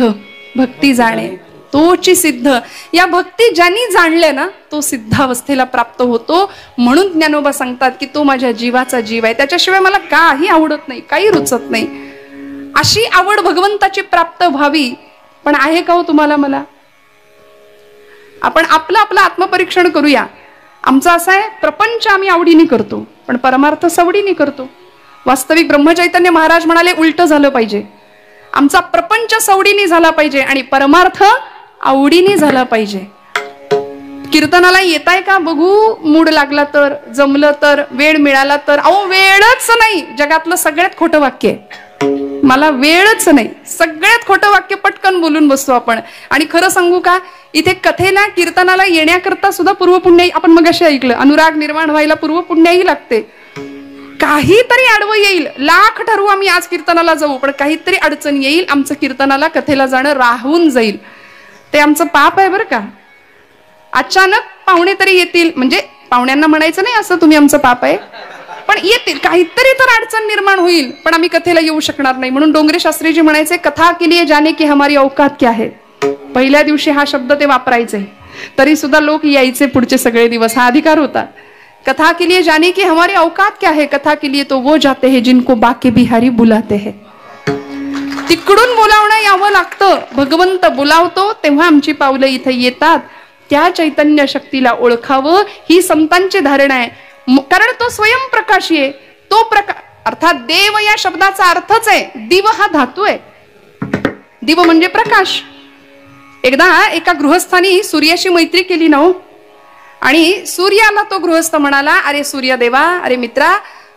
भक्ती जाणे तोची सिद्ध. या भक्ती ज्यांनी जाणले ना, तो सिद्धावस्थेला प्राप्त होतो. म्हणून ज्ञानोबा सांगतात की तो माझ्या जीवाचा जीव आहे, त्याच्याशिवाय मला काही आवडत नाही, काही रुचत नाही. अशी आवड भगवंताची प्राप्त व्हावी. पण आहे का हो तुम्हाला मला? आपण आपलं आपलं आत्मपरीक्षण करूया. आमचं असं आहे, प्रपंच आम्ही आवडीने करतो, पण परमार्थ सवडीने करतो. वास्तविक ब्रह्मचैतन्य महाराज म्हणाले उलट झालं पाहिजे. आमचा प्रपंच सवडीने झाला पाहिजे आणि परमार्थ आवडीने झाला पाहिजे. कीर्तनाला येताय का बघू, मूड लागला तर, जमलं तर, वेळ मिळाला तर. अहो वेळच नाही, जगातलं सगळ्यात खोटं वाक्य आहे, मला वेळच नाही. सगळ्यात खोटं वाक्य पटकन बोलून बसतो आपण. आणि खरं सांगू का, इथे कथेला कीर्तनाला येण्याकरता सुद्धा पूर्वपुण्य, आपण मगाशी ऐकलं, अनुराग निर्माण व्हायला पूर्वपुण्याही लागते. काहीतरी आडवं येईल, लाख ठरवू आम्ही आज कीर्तनाला जाऊ, पण काहीतरी अडचण येईल, आमचं कीर्तनाला कथेला जाणं राहून जाईल. ते आमचं पाप आहे बरं का. अचानक पाहुणे तरी येतील, म्हणजे पाहुण्यांना म्हणायचं नाही असं तुम्ही आमचं पाप आहे, पण येतील, काहीतरी तर अडचण निर्माण होईल, पण आम्ही कथेला येऊ शकणार नाही. म्हणून डोंगरे शास्त्रीजी म्हणायचे, कथा के लिए जाने की हमारी औकात क्या है. पहिल्या दिवशी हा शब्द ते वापरायचे, तरी सुद्धा लोक यायचे पुढचे सगळे दिवस. हा अधिकार होता. कथा के लिए जाने की हमारी औकात क्या है, कथा के लिए तो वो जाते हैं जिनको बाके बिहारी बुलाते हैं. तिकडून बोलावणं यावं लागतं. भगवंत बोलावतो तेव्हा आमची पावलं इथे येतात. त्या चैतन्य शक्तीला ओळखावं ही संतांची धारणा आहे. कारण तो स्वयंप्रकाशी आहे. तो प्रकाश अर्थात देव या शब्दाचा अर्थच आहे, दिव हा धातू आहे. दिव म्हणजे प्रकाश. एकदा एका गृहस्थानी सूर्याशी मैत्री केली ना, आणि सूर्याला तो गृहस्थ म्हणाला, अरे सूर्यदेवा, अरे मित्रा,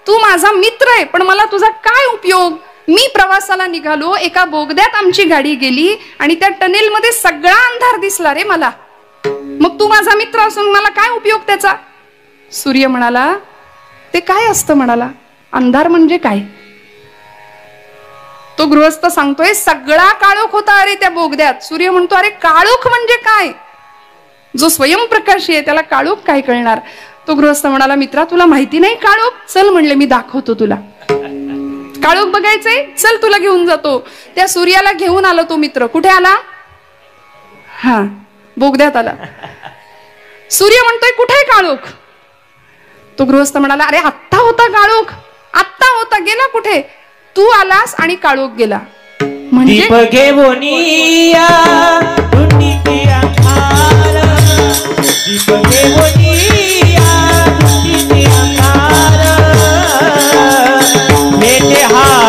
तू माझा मित्र आहे, पण मला तुझा काय उपयोग. मी प्रवासाला निघालो, एका बोगद्यात आमची गाडी गेली आणि त्या टनेल मध्ये सगळा अंधार दिसला रे मला. मग तू माझा मित्र असून मला काय उपयोग त्याचा. सूर्य म्हणाला, ते काय असतं म्हणाला, अंधार म्हणजे काय. तो गृहस्थ सांगतोय, सगळा काळोख होता अरे त्या बोगद्यात. सूर्य म्हणतो, अरे काळोख म्हणजे काय. जो स्वयंप्रकाशी आहे त्याला काळोख काय कळणार. तो गृहस्थ म्हणाला, मित्रा तुला माहिती नाही काळोख, चल म्हणले मी दाखवतो तुला. काळोख बघायचंय, चल तुला घेऊन जातो. त्या सूर्याला घेऊन आला तो मित्र. कुठे आला, हा बोगद्यात आला. सूर्य म्हणतोय, कुठे काळोख. तो गृहस्थ म्हणाला, अरे आत्ता होता काळोख, आत्ता होता, गेला कुठे. तू आलास आणि काळोख गेला. म्हणजे हा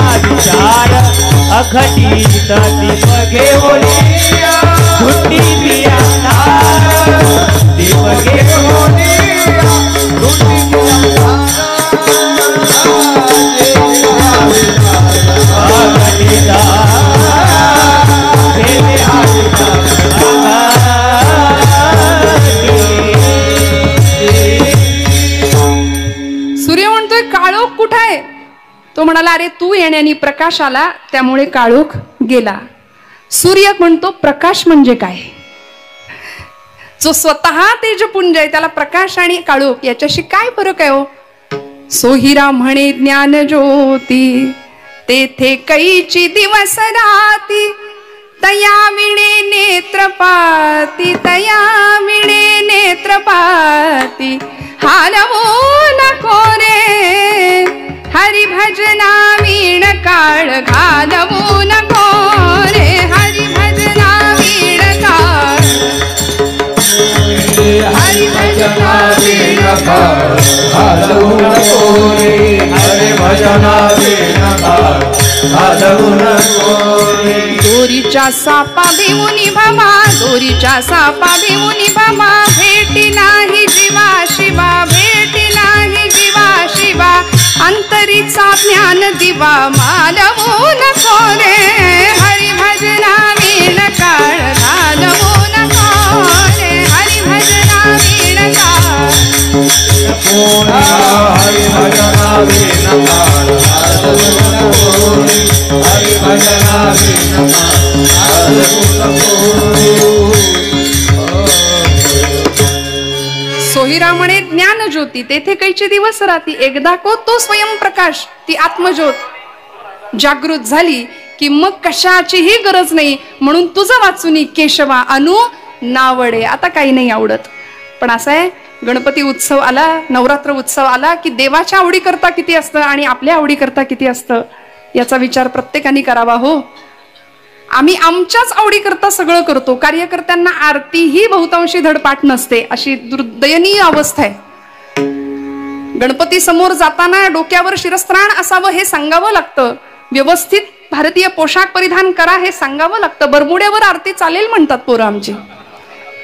विचार अघटित दीप घेऊनिया धुंडी दिया दीप घेऊनिया धुंडी दिया सूर्य म्हणतोय काळोख कुठे आहे. तो म्हणाला, अरे तू येण्याने प्रकाश आला त्यामुळे काळोख गेला. सूर्य म्हणतो, प्रकाश म्हणजे काय. जो स्वतः तेजपुंज आहे त्याला प्रकाश आणि काळोख याच्याशी काय फरक आहे हो. सोहिरा म्हणे ज्ञान ज्योती तेथे कैची दिवस राती तया विणे नेत्रपाती तया विणे नेत्रपाती हालवो नको रे हरि भजना वीण काळ घालवू नको रे हरि भजना वीण काळ हरि भजना वीण काळ घालवू नको रे हरि भजना वीण काळ घालवू नको रे. दोरीच्या सापा भिवूनी भमा दोरीच्या सापा भिवूनी भमा भेटी नाही जीवा शिवा भेटी नाही जीवा शिवा अंतरीचा ज्ञान दिवा मालवू नको रे हरि भजना वीण काळ घालवू नको रे हरि भजना वीण काळ हरि भजना वीण काळ घालवू नको रे हरि भजना वीण काळ घालवू नको रे. सोहिरा म्हणे ज्ञान ज्योती तेथे कैचे दिवस राहती एकदा को तो स्वयंप्रकाश ती आत्मज्योत जागृत झाली की मग कशाचीही गरज नाही. म्हणून तुझं वाचुनी केशवा अनु नावडे. आता काही नाही आवडत. पण असं आहे, गणपती उत्सव आला नवरात्र उत्सव आला की देवाच्या आवडी करता किती असतं आणि आपल्या आवडी करता किती असतं याचा विचार प्रत्येकाने करावा हो. आम्ही आमच्याच आवडी करता सगळं करतो. कार्यकर्त्यांना आरती ही बहुतांशी धडपाठ नसते. अशी दुर्दयनीय अवस्था आहे. गणपती समोर जाताना डोक्यावर शिरस्त्राण असावं हे सांगावं लागतं. व्यवस्थित भारतीय पोशाख परिधान करा हे सांगावं लागतं. बरमुड्यावर आरती चालेल म्हणतात पोरं आमची.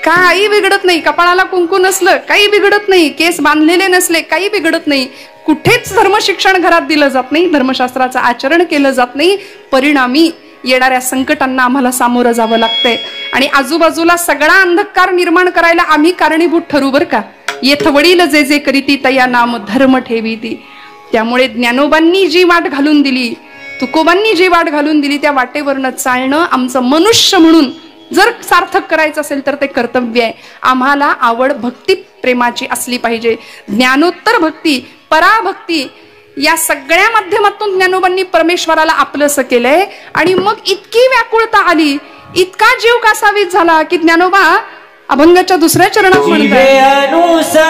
काही बिघडत नाही. कपाळाला कुंकू नसलं काही बिघडत नाही. केस बांधलेले नसले काही बिघडत नाही. कुठेच धर्मशिक्षण घरात दिलं जात नाही. धर्मशास्त्राचं आचरण केलं जात नाही. परिणामी येणाऱ्या संकटांना आम्हाला सामोरं जावं लागतंय आणि आजूबाजूला सगळा अंधकार निर्माण करायला आम्ही कारणीभूत ठरू बर का. येथ वडील जे जे करीती तया नाम धर्म ठेवीती. त्यामुळे ज्ञानोबांनी जी वाट घालून दिली, तुकोबांनी जी वाट घालून दिली, त्या वाटेवरनं चालणं आमचं मनुष्य म्हणून जर सार्थक करायचं असेल तर ते कर्तव्य आहे. आम्हाला आवड भक्ती प्रेमाची असली पाहिजे. ज्ञानोत्तर भक्ती, पराभक्ती या सगळ्या माध्यमातून ज्ञानोबांनी परमेश्वराला आपलंसं केलंय. आणि मग इतकी व्याकुळता आली, इतका जीव कासावीस झाला की ज्ञानोबा अभंगाच्या दुसऱ्या चरणात म्हणतात,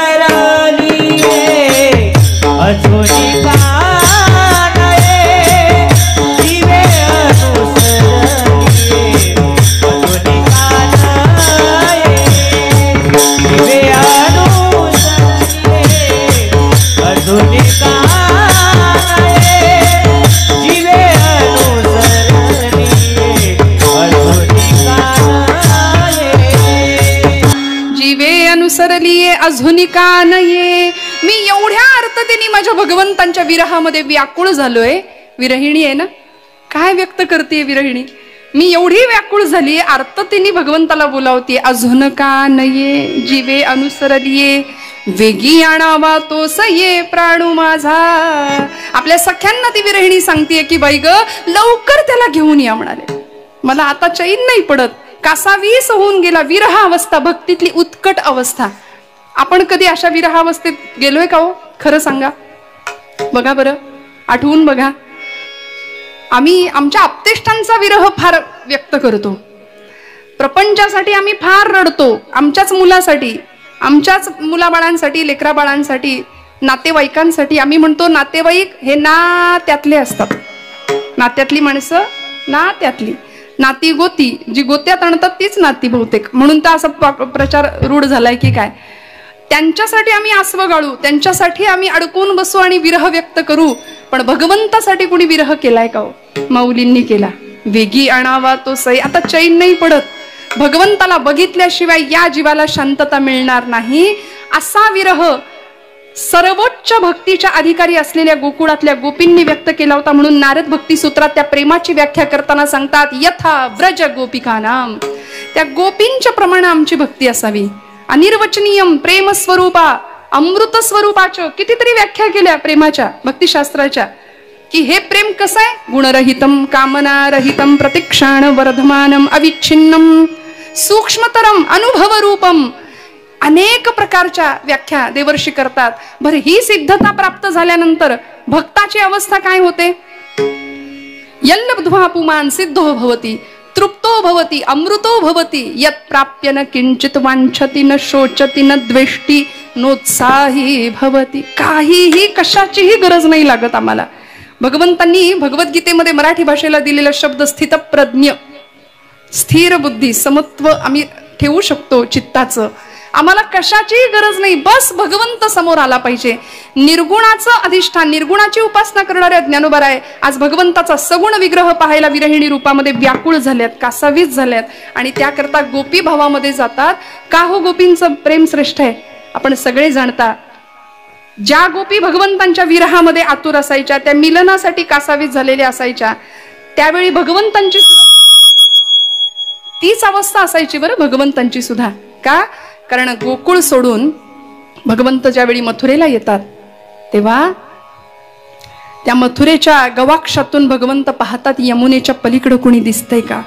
सरलिये अजूनिका नये. मी एवढ्या अर्थतेने माझ्या भगवंतांच्या विरहामध्ये व्याकुळ झालोय. विरहिणी आहे ना, काय व्यक्त करते विरहिणी. मी एवढी व्याकुळ झालीये, अर्थतेने भगवंताला बोलावते. अजूनका नये जीवे अनुसरलिये, वेगी आणावा तो सये प्राणू माझा. आपल्या सख्यांना ती विरहिणी सांगतेय की बाई ग, लवकर त्याला घेऊन या म्हणाले. मला आता चैन नाही पडत. कासावीस होऊन गेला. विरह अवस्था भक्तीतली उत्कट अवस्था. आपण कधी अशा विरह अवस्थेत गेलोय का हो? खरं सांगा बघा बरं, आठवून बघा. आम्ही आमच्या आप्तेष्टांचा विरह फार व्यक्त करतो. प्रपंचासाठी आम्ही फार रडतो. आमच्याच मुलासाठी, आमच्याच मुलाबाळांसाठी, लेकरा बाळांसाठी, नातेवाईकांसाठी. आम्ही म्हणतो नातेवाईक हे नात्यातले असतात. नात्यातली माणसं नात्यातली. नाती गोती, जी गोत्यात आणतात तीच नाती बहुतेक. म्हणून तर असा प्रचार रूढ झालाय की काय. त्यांच्यासाठी आम्ही आसवं गाळू, त्यांच्यासाठी आम्ही अडकून बसू आणि विरह व्यक्त करू. पण भगवंतासाठी कुणी विरह केलाय का हो? माऊलींनी केला. वेगी आणावा तो सई. आता चैन नाही पडत. भगवंताला बघितल्याशिवाय या जीवाला शांतता मिळणार नाही. असा विरह सर्वोच्च भक्तीच्या अधिकारी असलेल्या गोकुळातल्या गोपींनी व्यक्त केला होता. म्हणून नारद भक्ती सूत्रात त्या प्रेमाची व्याख्या करताना सांगतात, यथा व्रज गोपिकानाम. त्या गोपींच्या प्रमाणे आमची भक्ती असावी. अनिर्वचनीयम प्रेम स्वरूपा, अमृत स्वरूपाच्या कितीतरी व्याख्या केल्या प्रेमाच्या भक्तिशास्त्राच्या. की हे प्रेम कसं आहे? गुणरहितम कामनारहितम प्रतिक्षाण वर्धमानम अविच्छिन्नम सूक्ष्मतरम अनुभव रूपम. अनेक प्रकारच्या व्याख्या देवर्षी करतात. बरं, ही सिद्धता प्राप्त झाल्यानंतर भक्ताची अवस्था काय होते? यल्लब्ध्वा पुमान सिद्धो भवति, तृप्तो भवति, अमृतो भवति. यत् प्राप्य न किंचित वांछति, न शोचति, न द्वेष्टी, नोत्साही भवति. काहीही कशाचीही गरज नाही लागत आम्हाला. भगवंतांनी भगवद्गीतेमध्ये मराठी भाषेला दिलेला शब्द स्थितप्रज्ञ, स्थिर बुद्धी, समत्व आम्ही ठेवू शकतो चित्ताचं. आम्हाला कशाचीही गरज नाही. बस भगवंत समोर आला पाहिजे. निर्गुणाचं अधिष्ठान, निर्गुणाची उपासना करणाऱ्या ज्ञानोबाराय आज भगवंताचा सगुण विग्रह पाहायला विरहिणी रूपामध्ये व्याकुळ झाल्यात, कासावीस झाल्यात. आणि त्याकरता गोपी भावामध्ये जातात. का हो? गोपींचं प्रेम श्रेष्ठ आहे. आपण सगळे जाणता. ज्या गोपी भगवंतांच्या विरहामध्ये आतुर असायच्या, त्या मिलनासाठी कासावीस झालेल्या असायच्या, त्यावेळी भगवंतांची तीच अवस्था असायची बरं भगवंतांची सुद्धा. का? कारण गोकुळ सोडून भगवंत ज्यावेळी मथुरेला येतात तेव्हा त्या मथुरेच्या गवाक्षातून भगवंत पाहतात, यमुनेच्या पलीकडे कोणी दिसतंय का?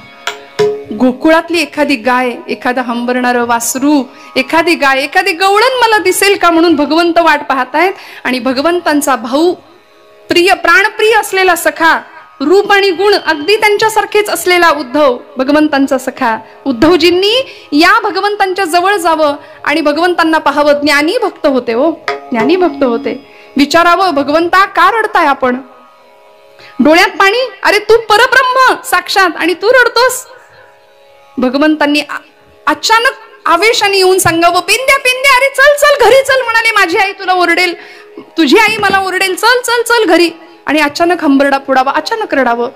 गोकुळातली एखादी गाय, एखादा हंबरणारं वासरू, एखादी गाय, एखादी गवळण मला दिसेल का म्हणून भगवंत वाट पाहतायत. आणि भगवंतांचा भाऊ, प्रिय प्राणप्रिय असलेला सखा, रूप आणि गुण अगदी त्यांच्यासारखेच असलेला उद्धव, भगवंतांचा सखा, उद्धवजींनी या भगवंतांच्या जवळ जावं आणि भगवंतांना पाहावं. ज्ञानी भक्त होते हो, ज्ञानी भक्त होते. विचारावं, भगवंता का रडताय आपण? डोळ्यात पाणी? अरे तू परब्रह्म साक्षात आणि तू रडतोस? भगवंतांनी अचानक आवेशाने येऊन सांगावं, पिंद्या पिंद्या, अरे चल चल घरी चल. म्हणाले, माझी आई तुला ओरडेल, तुझी आई मला ओरडेल, चल चल चल घरी. आणि अचानक हंबरडा फोडावा, अचानक रडावं.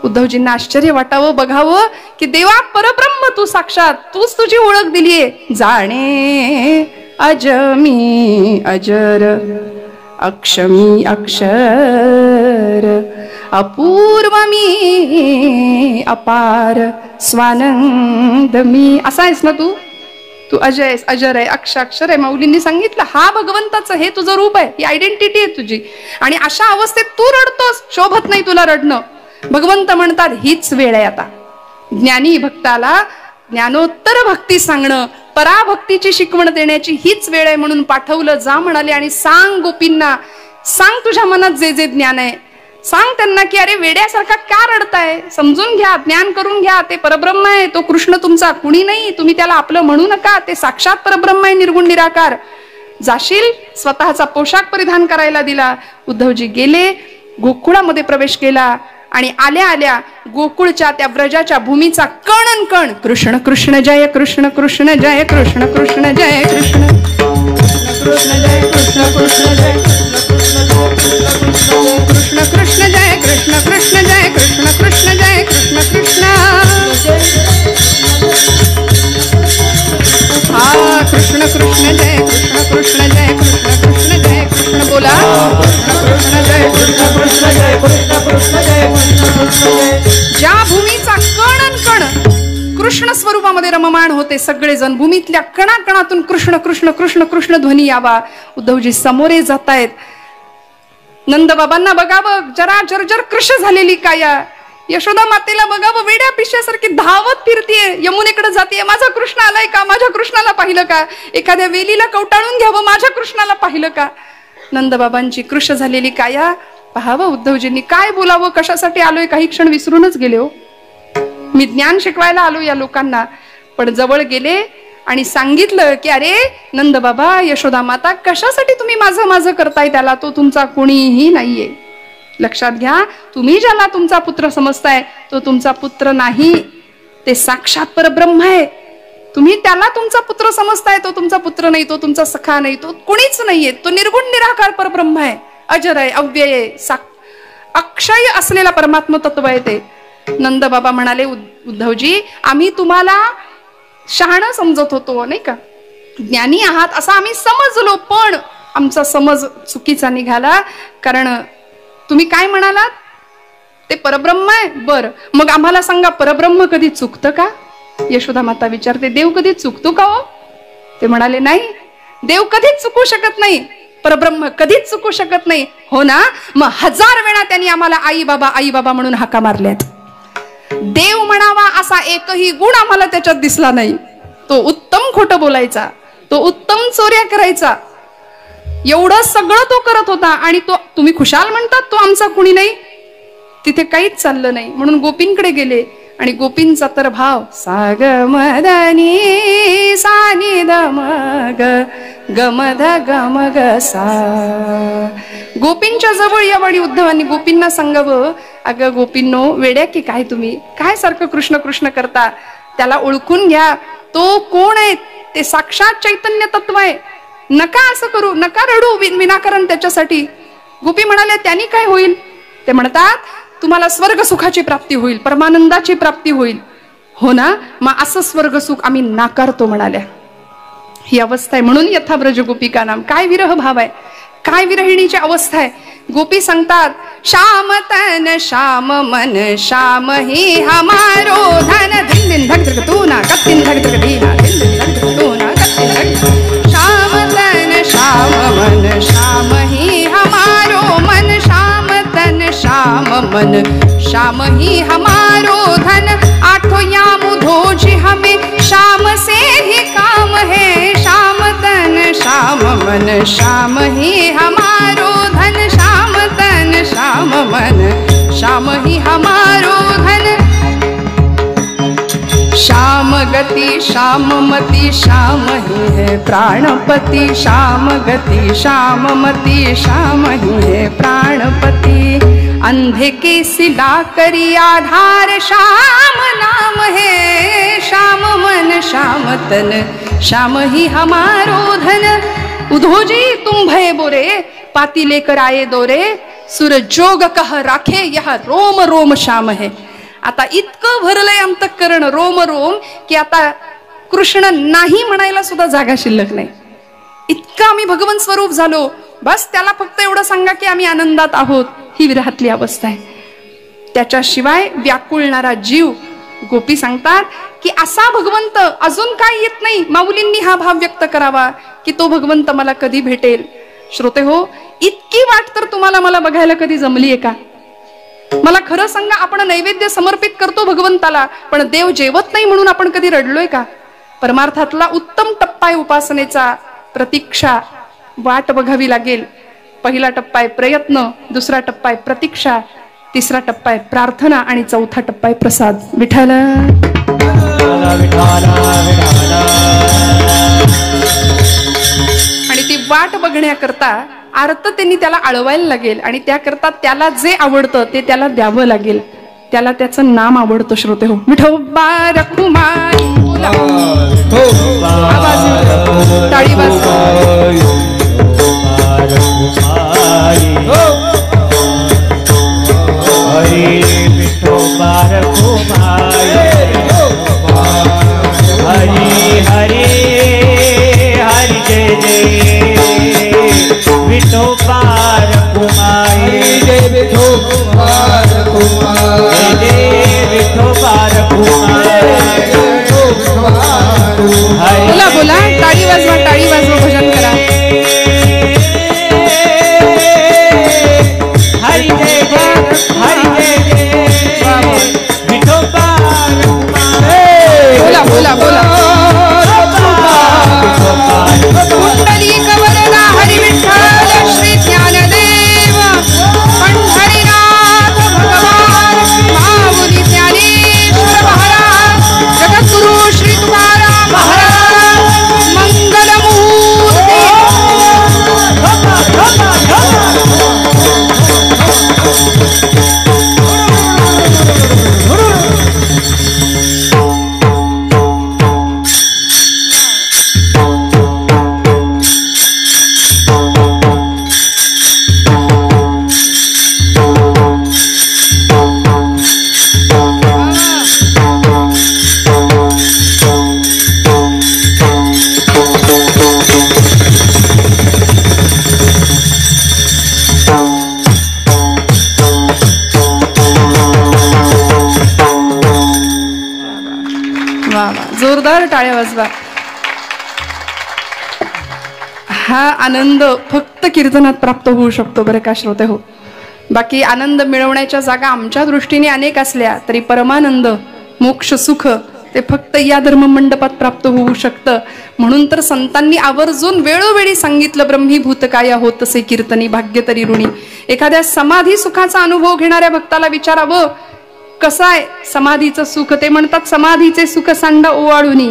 उद्धवजींना आश्चर्य वाटावं, बघावं की देवा परब्रह्म तू साक्षात, तूच तुझी ओळख दिलीये. जाणे अजमी अजर, अक्षमी अक्षर, अपूर्व मी अपार स्वानंद मी. असा आहेस ना तू अजय आहेस, अजर आहे, अक्षर आहे. माऊलींनी सांगितलं हा भगवंताचं हे तुझं रूप आहे, ही आयडेंटिटी आहे तुझी. आणि अशा अवस्थेत तू रडतोस, शोभत नाही तुला रडणं. भगवंत म्हणतात हीच वेळ आहे आता. ज्ञानी भक्ताला ज्ञानोत्तर भक्ती सांगणं, पराभक्तीची शिकवण देण्याची हीच वेळ आहे म्हणून पाठवलं. जा म्हणाले आणि सांग गोपींना, सांग तुझ्या मनात जे जे ज्ञान आहे, सांग त्यांना की अरे वेड्यासारखा का रडताय, समजून घ्या, ज्ञान करून घ्या. ते परब्रह्म आहे, तो कृष्ण तुमचा कुणी नाही, तुम्ही त्याला आपलं म्हणू नका. ते साक्षात परब्रह्म आहे, निर्गुण निराकार. जाशील, स्वतःचा पोशाख परिधान करायला दिला. उद्धवजी गेले, गोकुळामध्ये प्रवेश केला आणि आल्या आल्या गोकुळच्या त्या व्रजाच्या भूमीचा कण कण कृष्ण कृष्ण जय कृष्ण कृष्ण जय कृष्ण कृष्ण जय कृष्ण कृष्ण जय कृष्ण कृष्ण जय कृष्ण कृष्ण जय कृष्ण कृष्ण जय कृष्ण कृष्ण जय कृष्ण कृष्ण हा कृष्ण कृष्ण जय कृष्ण कृष्ण जय कृष्ण कृष्ण जय कृष्ण बोला कृष्ण जय कृष्ण कृष्ण जय कृष्ण कृष्ण जय कृष्ण कृष्ण जय. ज्या भूमीचा कण कण कृष्ण स्वरूपामध्ये रममाण होते सगळेजण, भूमीतल्या कणाकणातून कृष्ण कृष्ण कृष्ण कृष्ण ध्वनी यावा. उद्धवजी समोरे जातायत. नंदबाबांना बघावं, जरा जर्जर कृश झालेली काया. यशोदा मातेला बघावं, वेड्या पिशव्यासारखी धावत फिरतीये, यमुनेकडे जातीये. माझा कृष्ण आलाय का, माझ्या कृष्णाला पाहिलं का, एखाद्या वेलीला कवटाळून घ्यावं, माझ्या कृष्णाला पाहिलं का. नंदबाबांची कृश झालेली काया पाहावं. उद्धवजींनी काय बोलावं, कशासाठी आलोय काही क्षण विसरूनच गेले. हो, मी ज्ञान शिकवायला आलो या लोकांना. पण जवळ गेले आणि सांगितलं की अरे नंद बाबा, यशोदा माता, कशासाठी तुम्ही माझं माझं करताय त्याला, तो तुमचा कोणीही नाहीये. लक्षात घ्या, तुम्ही ज्याला तुमचा पुत्र समजताय तो तुमचा पुत्र नाही, ते साक्षात परब्रह्म आहे. तुम्ही त्याला तुमचा पुत्र समजताय, तो तुमचा पुत्र नाही, तो तुमचा सखा नाही, तो कोणीच नाहीये. तो निर्गुण निराकार परब्रह्म आहे, अजर आहे, अव्यय आहे, अक्षय असलेला परमात्म तत्व आहे ते. नंद बाबा म्हणाले, उद्धवजी आम्ही तुम्हाला शहाणं समजत होतो नाही का, ज्ञानी आहात असं आम्ही समजलो, पण आमचा समज चुकीचा निघाला. कारण तुम्ही काय म्हणालात, ते परब्रह्म आहे. बर, मग आम्हाला सांगा, परब्रह्म कधी चुकतं का. यशोदा माता विचारते, देव कधी चुकतो का हो. ते म्हणाले, नाही, देव कधीच चुकू शकत नाही, परब्रह्म कधीच चुकू शकत नाही. हो ना, मग 1000 वेळा त्यांनी आम्हाला आई बाबा म्हणून हाका मारल्यात. देव म्हणावा असा एकही गुण आम्हाला त्याच्यात दिसला नाही. तो उत्तम खोटं बोलायचा, तो उत्तम चोऱ्या करायचा, एवढं सगळं तो करत होता. आणि तो तुम्ही खुशाल म्हणतात तो आमचा कुणी नाही, तिथे काहीच चाललं नाही. म्हणून गोपींकडे गेले आणि गोपींचा तर भाव साग मदनी सानी दमग गमध गमग सा. गोपींच्या जवळ यावडी उद्धवांनी गोपींना सांगावं, अगं गोपींनो, वेड्या की काय तुम्ही, काय सारखं कृष्ण कृष्ण करता, त्याला ओळखून घ्या, तो कोण आहे, ते साक्षात चैतन्य तत्व आहे. नका असं करू, नका रडू विनाकारण त्याच्यासाठी. गोपी म्हणाले, त्यांनी काय होईल. ते म्हणतात, तुम्हाला स्वर्ग सुखाची प्राप्ती होईल, परमानंदाची प्राप्ती होईल. हो ना, मग असं स्वर्ग सुख आम्ही नाकारतो म्हणाल्या. ही अवस्था आहे. म्हणून यथाब्रज गोपिका नाम. काय विरह भाव आहे, काय विरहिणीची अवस्था आहे. गोपी सांगतात, श्याम तन श्याम मन श्याम ही हमारो धन. दिन दिन धक धक तू ना कत्तिन धक धक दीना, दिन दिन धक धक तू ना कत्तिन धक. श्याम तन श्याम मन श्याम ही हमारो मन, श्याम तन श्याम मन श्याम ही हमारो धन. आठों यामुधोजी हमें श्याम से ही काम है, श्याम तन श्याम मन श्याम ही हमारो धन. श्याम तन श्याम मन श्याम ही हमारो धन. श्याम गति श्याम मति श्याम ही है प्राणपति, श्याम गति श्याम मति श्याम ही है प्राणपति. अंधे के सिला करी आधार श्याम नाम है, श्याम मन श्याम तन श्याम ही हमारो धन. उद्धवजी तुम भय बोरे पाती लेकर आए दोरे, सुर जोग कह राखे यह रोम रोम श्याम है. आता इतकं भरलंय अंतःकरण रोम रोम की आता कृष्ण नाही म्हणायला सुद्धा जागा शिल्लक नाही. इतकं आम्ही भगवंत स्वरूप झालो, बस त्याला फक्त एवढं सांगा की आम्ही आनंदात आहोत. ही विरहातली अवस्था आहे. त्याच्याशिवाय व्याकुळणारा जीव. गोपी सांगतात की असा भगवंत अजून काय येत नाही. माऊलींनी हा भाव व्यक्त करावा की तो भगवंत मला कधी भेटेल. श्रोते हो, इतकी वाट तर तुम्हाला मला बघायला कधी जमलीये का? मला खरं सांगा, आपण नैवेद्य समर्पित करतो भगवंताला, पण देव जेवत नाही म्हणून आपण कधी रडलोय का? परमार्थातला उत्तम टप्पा आहे उपासनेचा प्रतीक्षा. वाट बघावी लागेल. पहिला टप्पा आहे प्रयत्न, दुसरा टप्पा आहे प्रतीक्षा, तिसरा टप्पा आहे प्रार्थना आणि चौथा टप्पा आहे प्रसाद. विठ्ठल आणि ती वाट बघण्याकरता अर्थ त्यांनी त्याला अळवायला लागेल आणि त्याकरता त्याला जे आवडतं ते त्याला द्यावं लागेल. त्याला त्याचं नाम आवडतं. श्रोते हो, विठोबा रखुमाई टाळी वाजवा. हरी विठोबा रखुमाई, हरी हरी हरी जय जय विठोबा रखुमाई, जय विठोबा रखुमाई, जय विठोबा रखुमाई. बोला बोला, टाळी वाजवा, टाळी वाजवा, भजन करा. हरी जय हरी जय विठोबा रखुमाई. बोला बोला बोला. पुंडलिक वरदा हरी विठ्ठल श्री ज्ञानदेव पंढरीनाथ भगवान माऊली ज्ञानेश्वर महाराज जगद्गुरु श्री तुकाराम महाराज मंगलमूर्ती. जोरदार टाळ्या वाजवा. हा आनंद फक्त कीर्तनात प्राप्त होऊ शकतो बरं का श्रोते हो. बाकी आनंद मिळवण्याच्या जागा आमच्या दृष्टीने अनेक असल्या तरी परमानंद मोक्ष सुख ते फक्त या धर्म मंडपात प्राप्त होऊ शकतं. म्हणून तर संतांनी आवर्जून वेळोवेळी सांगितलं, ब्रह्मीभूत काया होतसे कीर्तनी भाग्य तरी ऋणी. एखाद्या समाधी सुखाचा अनुभव घेणाऱ्या भक्ताला विचारावं कसं आहे समाधीचं सुख. ते म्हणतात समाधीचे सुख सांडा ओवाळुनी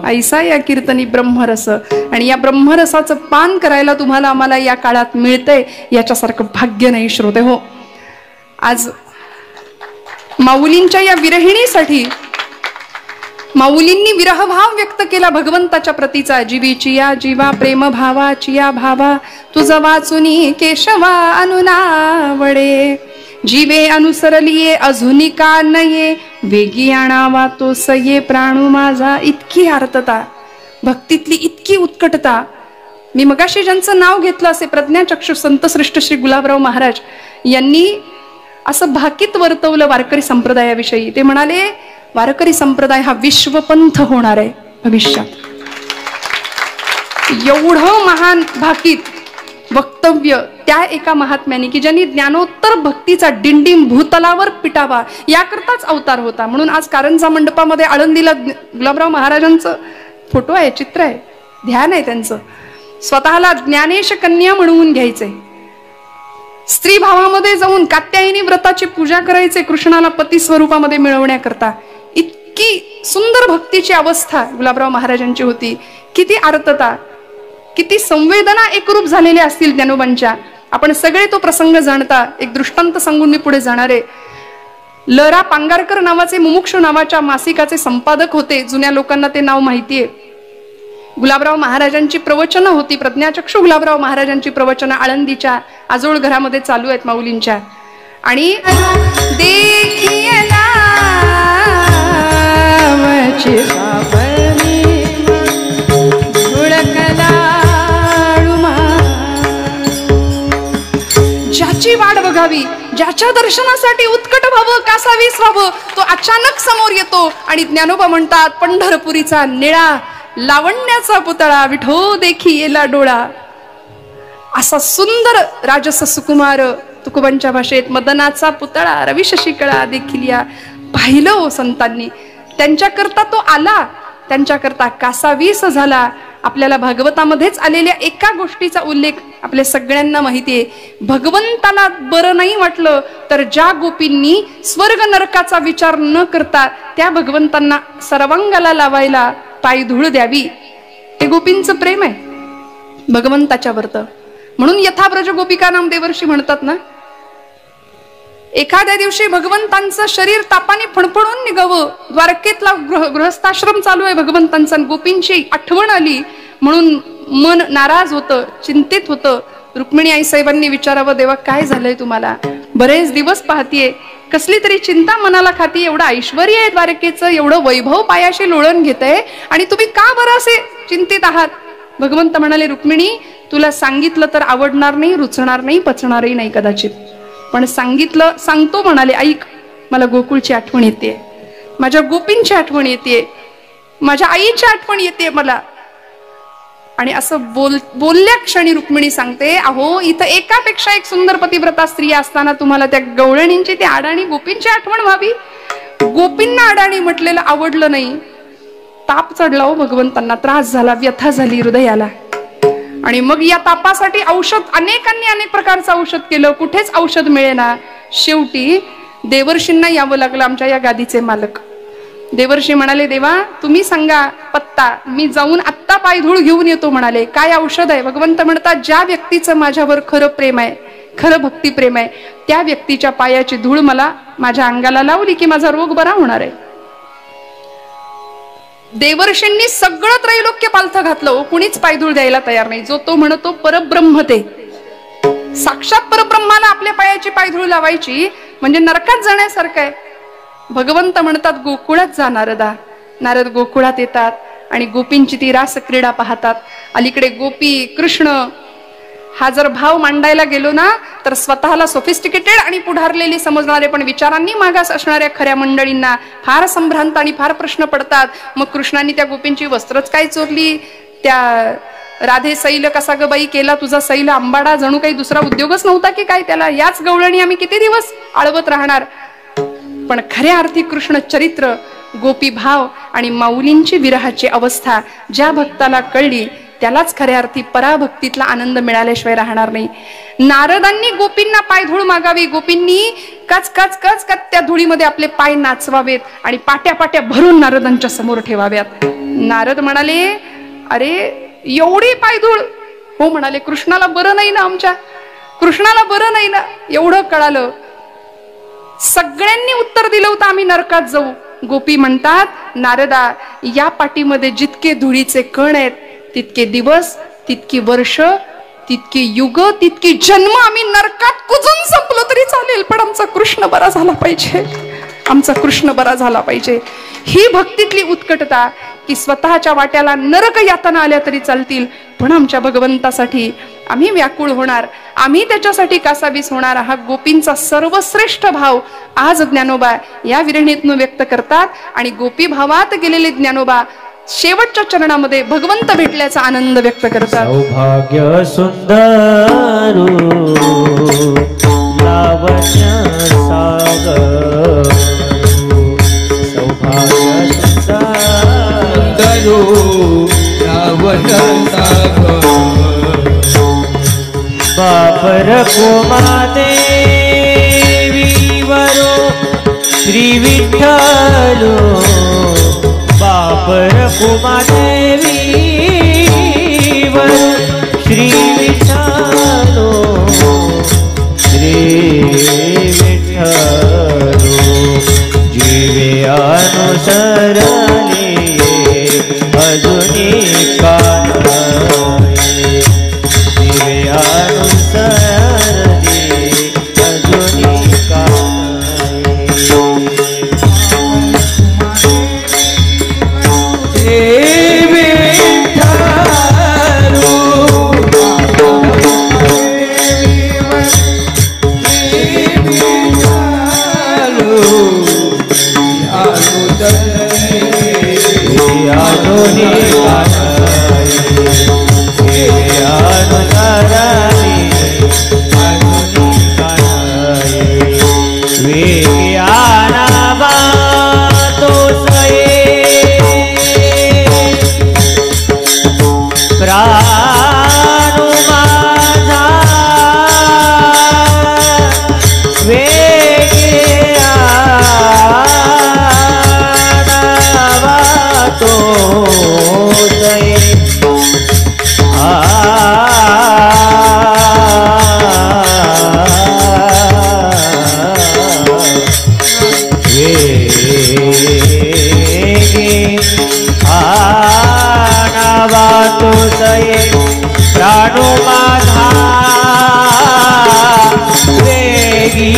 ऐसा या कीर्तनी ब्रह्मरस. आणि या ब्रह्मरसाचं पान करायला तुम्हाला आम्हाला या काळात मिळतंय, याच्यासारखं भाग्य नाही श्रोते हो. आज माऊलींच्या या विरहिणीसाठी माऊलींनी विरहभाव व्यक्त केला भगवंताच्या प्रतीचा. जीवीची या जीवा प्रेम भावाची या भावा तुझ वाचुनी केशवा अनुनावडे. जीवे अनुसरलिये अजूनी का नये वेगी आणावा तो सये प्राणू माझा. इतकी आर्तता भक्तीतली, इतकी उत्कटता. मी मगाशी ज्यांचं नाव घेतलं असे प्रज्ञाचक्षु संत श्रेष्ठ श्री गुलाबराव महाराज यांनी असं भाकीत वर्तवलं वारकरी संप्रदायाविषयी. ते म्हणाले वारकरी संप्रदाय हा विश्वपंथ होणार आहे भविष्यात. एवढं महान भाकीत वक्तव्य त्या एका महात्म्याने की ज्यांनी ज्ञानोत्तर भक्तीचा डिंडिम भूतलावर पिटावा याकरताच अवतार होता. म्हणून आज कारंजा मंडपामध्ये आळंदीला गुलाबराव महाराजांचं फोटो आहे, चित्र आहे, ध्यान आहे त्यांचं. स्वतःला ज्ञानेश कन्या म्हणून घ्यायचंय. स्त्री भावामध्ये जाऊन कात्यायनी व्रताची पूजा करायचे कृष्णाला पती स्वरूपामध्ये मिळवण्याकरता. इतकी सुंदर भक्तीची अवस्था गुलाबराव महाराजांची होती. किती आर्तता, किती संवेदना एकरूप झालेल्या असतील ज्ञानोबांच्या. आपण सगळे तो प्रसंग जाणता. एक दृष्टांत सांगून मी पुढे जाणार आहे. लरा पांगारकर नावाचे मुमुक्षु नावाच्या मासिकाचे संपादक होते. जुन्या लोकांना ते नाव माहितीये. गुलाबराव महाराजांची प्रवचनं होती. प्रज्ञाचक्षु गुलाबराव महाराजांची प्रवचनं आळंदीच्या आजोळ घरामध्ये चालू आहेत माऊलींच्या. आणि ज्याची वाट बघावी, ज्याच्या दर्शनासाठी उत्कट व्हावं, कासावीस व्हावं, तो अचानक समोर येतो आणि ज्ञानोबा म्हणतात, पंढरपुरीचा निळा लावण्याचा पुतळा, विठो देखी येला डोळा. असा सुंदर राजस सुकुमार, तुकोबांच्या भाषेत मदनाचा पुतळा, रवी शशिकळा देखील या पाहिलं हो संतांनी. त्यांच्याकरता तो आला, त्यांच्याकरता कासावीस झाला. आपल्याला भागवतामध्येच आलेल्या एका गोष्टीचा उल्लेख आपल्या सगळ्यांना माहितीये. भगवंताला बरं नाही वाटलं तर ज्या गोपींनी स्वर्ग नरकाचा विचार न करता त्या भगवंतांना सर्वांगाला लावायला पायधूळ द्यावी, ते गोपींचं प्रेम आहे भगवंताच्या वरत. म्हणून यथाब्रज गोपिका नाम देवर्षी म्हणतात ना, एखाद्या दिवशी भगवंतांचं शरीर तापाने फणफणून निघावं, द्वारकेतला गृहस्थाश्रम चालू आहे भगवंतांचा, गोपींची आठवण आली म्हणून मन नाराज होतं, चिंतित होतं. रुक्मिणी आई साहेबांनी विचारावं, देवा काय झालंय तुम्हाला, बरेच दिवस पाहतीये, कसली तरी चिंता मनाला खाती, एवढं ऐश्वर आहे द्वारकेचं, एवढं वैभव पायाशी लोळण घेतंय आणि तुम्ही का बरं असे चिंतित आहात. भगवंत म्हणाले, रुक्मिणी तुला सांगितलं तर आवडणार नाही, रुचणार नाही, पचणारही नाही कदाचित, पण सांगितलं सांगतो. म्हणाले, ऐक, मला गोकुळची आठवण येते, माझ्या गोपींची आठवण येते, माझ्या आईची आठवण येते मला. आणि असं बोलल्या क्षणी रुक्मिणी सांगते, अहो इथं एकापेक्षा एक सुंदर पतिव्रता स्त्री असताना तुम्हाला त्या गवळणींची, त्या अडाणी गोपींची आठवण व्हावी. गोपींना अडाणी म्हटलेलं आवडलं नाही, ताप चढला हो भगवंतांना, त्रास झाला, व्यथा झाली हृदयाला. आणि मग या तापासाठी औषध, अनेकांनी अनेक प्रकारचं औषध केलं, कुठेच औषध मिळेना. शेवटी देवर्षींना यावं लागलं, आमच्या या गादीचे मालक. देवर्षी म्हणाले, देवा तुम्ही सांगा पत्ता, मी जाऊन आत्ता पायधूळ घेऊन येतो. म्हणाले, काय औषध आहे. भगवंत म्हणतात, ज्या व्यक्तीचं माझ्यावर खरं प्रेम आहे, खरं भक्ती प्रेम आहे, त्या व्यक्तीच्या पायाची धूळ मला माझ्या अंगाला लावली की माझा रोग बरा होणार आहे. देवर्षींनी सगळं त्रैलोक्य पालथं घातलं, कुणीच पायधूळ द्यायला तयार नाही. जो तो म्हणतो परब्रह्म, ते साक्षात परब्रह्माला आपल्या पायाची पायधूळ लावायची म्हणजे नरकात जाण्यासारखं आहे. भगवंत म्हणतात, गोकुळात जा नारदा. नारद गोकुळात येतात आणि गोपींची ती रास क्रीडा पाहतात. अलीकडे गोपी कृष्ण हा जर भाव मांडायला गेलो ना तर स्वतःला सोफिस्टिकेटेड आणि पुढारलेली समजणारे पण विचारांनी मागास असणाऱ्या खऱ्या मंडळींना फार संभ्रांत आणि फार प्रश्न पडतात. मग कृष्णांनी त्या गोपींची वस्त्रच काय चोरली, त्या राधे सैल कसा ग बाई केला तुझा सैल आंबाडा, जणू काही दुसरा उद्योगच नव्हता की काय त्याला, याच गवळणी आम्ही किती दिवस आळवत राहणार. पण खऱ्या अर्थी कृष्ण चरित्र, गोपी भाव आणि माऊलींची विरहाची अवस्था ज्या भक्ताला कळली त्यालाच खऱ्या अर्थी पराभक्तीतला आनंद मिळाल्याशिवाय राहणार नाही. नारदांनी गोपींना पायधूळ मागावी, गोपींनी कच कच कच कच त्या धुळीमध्ये आपले पाय नाचवावेत आणि पाट्या पाट्या भरून नारदांच्या समोर ठेवाव्यात. नारद म्हणाले, अरे एवढी पायधूळ. हो म्हणाले, कृष्णाला बरं नाही ना, आमच्या कृष्णाला बरं नाही ना. एवढं कळालं, सगळ्यांनी उत्तर दिलं होतं आम्ही नरकात जाऊ. गोपी म्हणतात, नारदा या पाठीमध्ये जितके धुळीचे कण आहेत तितके दिवस, तितकी वर्ष, तितकी युग, तितकी जन्म आम्ही नरकात कुजून संपलो तरी चालेल, पण आमचा कृष्ण बरा झाला पाहिजे, आमचा कृष्ण बरा झाला पाहिजे. ही भक्तीतली उत्कटता की स्वतःच्या वाट्याला नरक यातना आल्या तरी चालतील, पण आमच्या भगवंतासाठी आम्ही व्याकुळ होणार, आम्ही त्याच्यासाठी कासावीस होणार. हा गोपींचा सर्वश्रेष्ठ भाव आज ज्ञानोबा या विरणीतून व्यक्त करतात. आणि गोपी भावात गेलेले ज्ञानोबा शेवटच्या चरणामध्ये भगवंत भेटल्याचा आनंद व्यक्त करतात. सौभाग्य सुंदर लावण्य सागर, सौभाग्य सुंदर लावण्य सागर, बापर कोमादेवी वरो श्री विठ्ठल, बापर उमादेवी वरो श्री विठ्ठल, श्री विठ्ठल जीवे अनुसरले अजुनी काय, जीवे अनुसरले अजुनी काय. Baby प्राणू माझा वेगे आणावा तो दये तो सये प्राणो माझा वेगी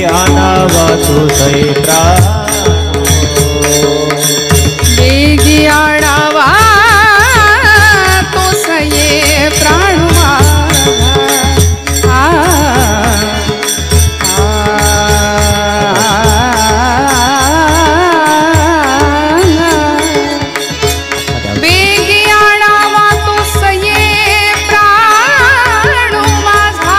आनावा तो सये प्राणो माझा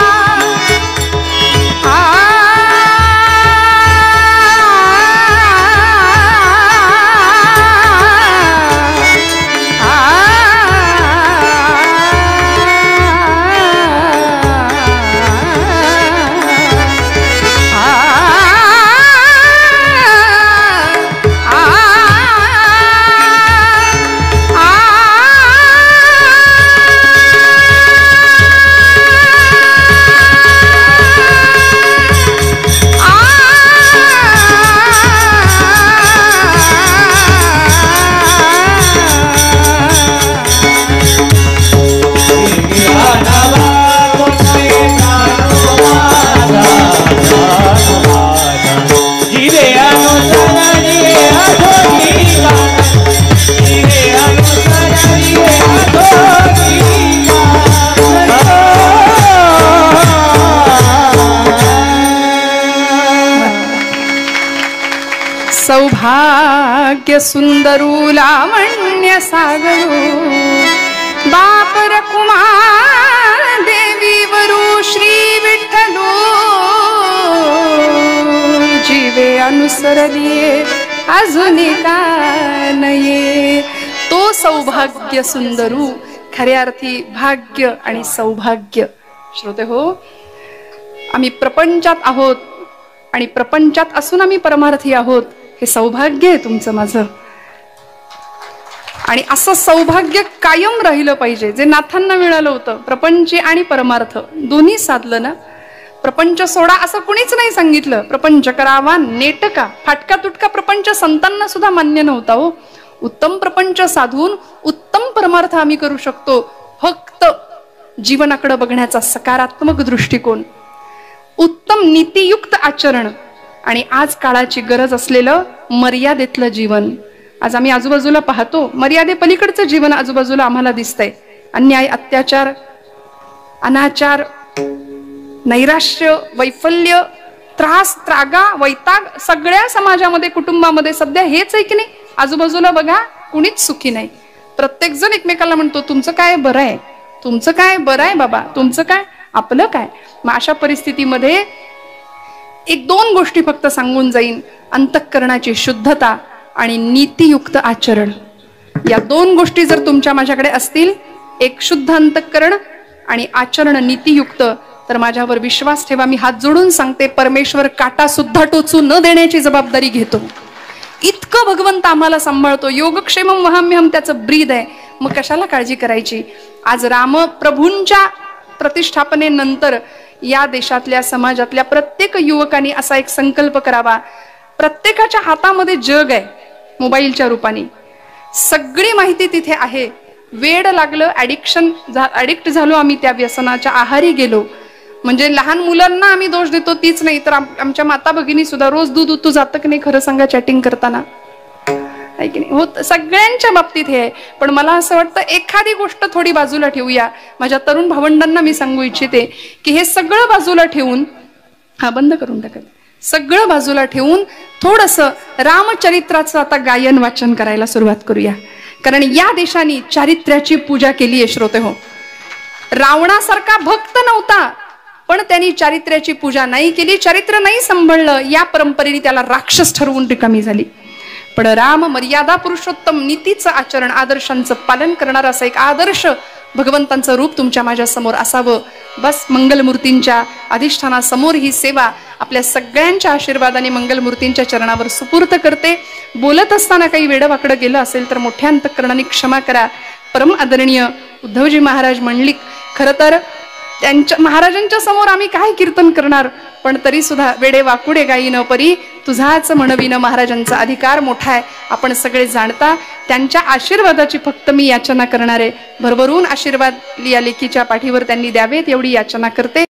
सौभाग्य सुंदरू लावण्य सागरू बाप रकुमा देवी वरू श्री विठ्ठलू जीवे अनुसरलिये अजूनी का नये। तो सौभाग्य सुंदरू खऱ्या अर्थी भाग्य आणि सौभाग्य। श्रोते हो, आम्ही प्रपंचात आहोत आणि प्रपंचात असून आम्ही परमार्थी आहोत, हे सौभाग्य आहे तुमचं माझं। आणि असं सौभाग्य कायम राहिलं पाहिजे, जे नाथांना मिळालं होतं। प्रपंच आणि परमार्थ दोन्ही साधलं ना। प्रपंच सोडा असं कुणीच नाही सांगितलं। प्रपंच करावा नेटका, फाटका तुटका प्रपंच संतांना सुद्धा मान्य नव्हता हो। उत्तम प्रपंच साधून उत्तम परमार्थ आम्ही करू शकतो. फक्त जीवनाकडे बघण्याचा सकारात्मक दृष्टिकोन, उत्तम नीतियुक्त आचरण आणि आज काळाची गरज असलेलं मर्यादेतलं जीवन. आज आम्ही आजूबाजूला पाहतो, मर्यादेपलीकडचं जीवन आजूबाजूला आम्हाला दिसतंय. अन्याय, अत्याचार, अनाचार, नैराश्य, वैफल्य, त्रास, त्रागा, वैताग सगळ्या समाजामध्ये, कुटुंबामध्ये सध्या हेच आहे की नाही? आजूबाजूला बघा, कुणीच सुखी नाही. प्रत्येक जण एकमेकाला म्हणतो तुमचं काय बरं आहे, तुमचं काय बरं आहे बाबा, तुमचं काय, आपलं काय. मग अशा परिस्थितीमध्ये एक दोन गोष्टी फक्त सांगून जाईन. अंतःकरणाची शुद्धता आणि नीतियुक्त आचरण. या दोन गोष्टी जर तुमच्या माझ्याकडे असतील, एक शुद्ध अंतःकरण आणि आचरण नीतियुक्त, तर माझ्यावर विश्वास ठेवा. मी हात जोडून सांगते, परमेश्वर काटा सुद्धा टोचू न देण्याची जबाबदारी घेतो. इतकं भगवंत आम्हाला सांभाळतो. योगक्षेमम वहाम्यहम त्याचं ब्रीद आहे. मग कशाला काळजी करायची. आज रामप्रभूंच्या प्रतिष्ठापनेनंतर या देशातल्या, समाजातल्या प्रत्येक युवकांनी असा एक संकल्प करावा. प्रत्येकाच्या हातामध्ये जग आहे मोबाईलच्या रूपाने, सगळी माहिती तिथे आहे. वेड लागलं, ऍडिक्ट झालो आम्ही, त्या व्यसनाच्या आहारी गेलो. म्हणजे लहान मुलांना आम्ही दोष देतो तीच नाही, तर आमच्या माता भगिनी सुद्धा रोज दूध उतू जातं की नाही, खरं सांगा, चॅटिंग करताना आहे की नाही होत. सगळ्यांच्या बाबतीत हे आहे. पण मला असं वाटतं एखादी गोष्ट थोडी बाजूला ठेवूया. माझ्या तरुण भावंडांना मी सांगू इच्छिते की हे सगळं बाजूला ठेवून, हा बंद करून टाकत, सगळं बाजूला ठेवून थोडंसं रामचरित्राचं आता गायन वाचन करायला सुरुवात करूया. कारण या देशाने चारित्र्याची पूजा केली आहे श्रोते हो. रावणासारखा भक्त नव्हता, पण त्यांनी चारित्र्याची पूजा नाही केली, चरित्र नाही सांभाळलं. या परंपरेने त्याला राक्षस ठरवून रिकामी झाली. पण राम मर्यादा पुरुषोत्तम, नीतीचं आचरण, आदर्शांचं पालन करणारा असं एक आदर्श भगवंतांचं रूप तुमच्या माझ्या समोर असावं. बस मंगलमूर्तींच्या अधिष्ठानासमोर ही सेवा आपल्या सगळ्यांच्या आशीर्वादाने मंगलमूर्तींच्या चरणावर सुपूर्त करते. बोलत असताना काही वेडवाकडं गेलं असेल तर मोठ्या अंतःकरणाने क्षमा करा. परम आदरणीय उद्धवजी महाराज मंडलिक, खरं तर त्यांच्या महाराजांच्या समोर आम्ही काय कीर्तन करणार, पण तरी सुद्धा वेडे वाकुडे गायीन परी तुझाच म्हणविन. महाराजांचा अधिकार मोठा आहे, आपण सगळे जाणता. त्यांच्या आशीर्वादाची फक्त मी याचना करणार आहे. भरभरून आशीर्वाद या लेकीच्या पाठीवर त्यांनी द्यावेत एवढी याचना करते.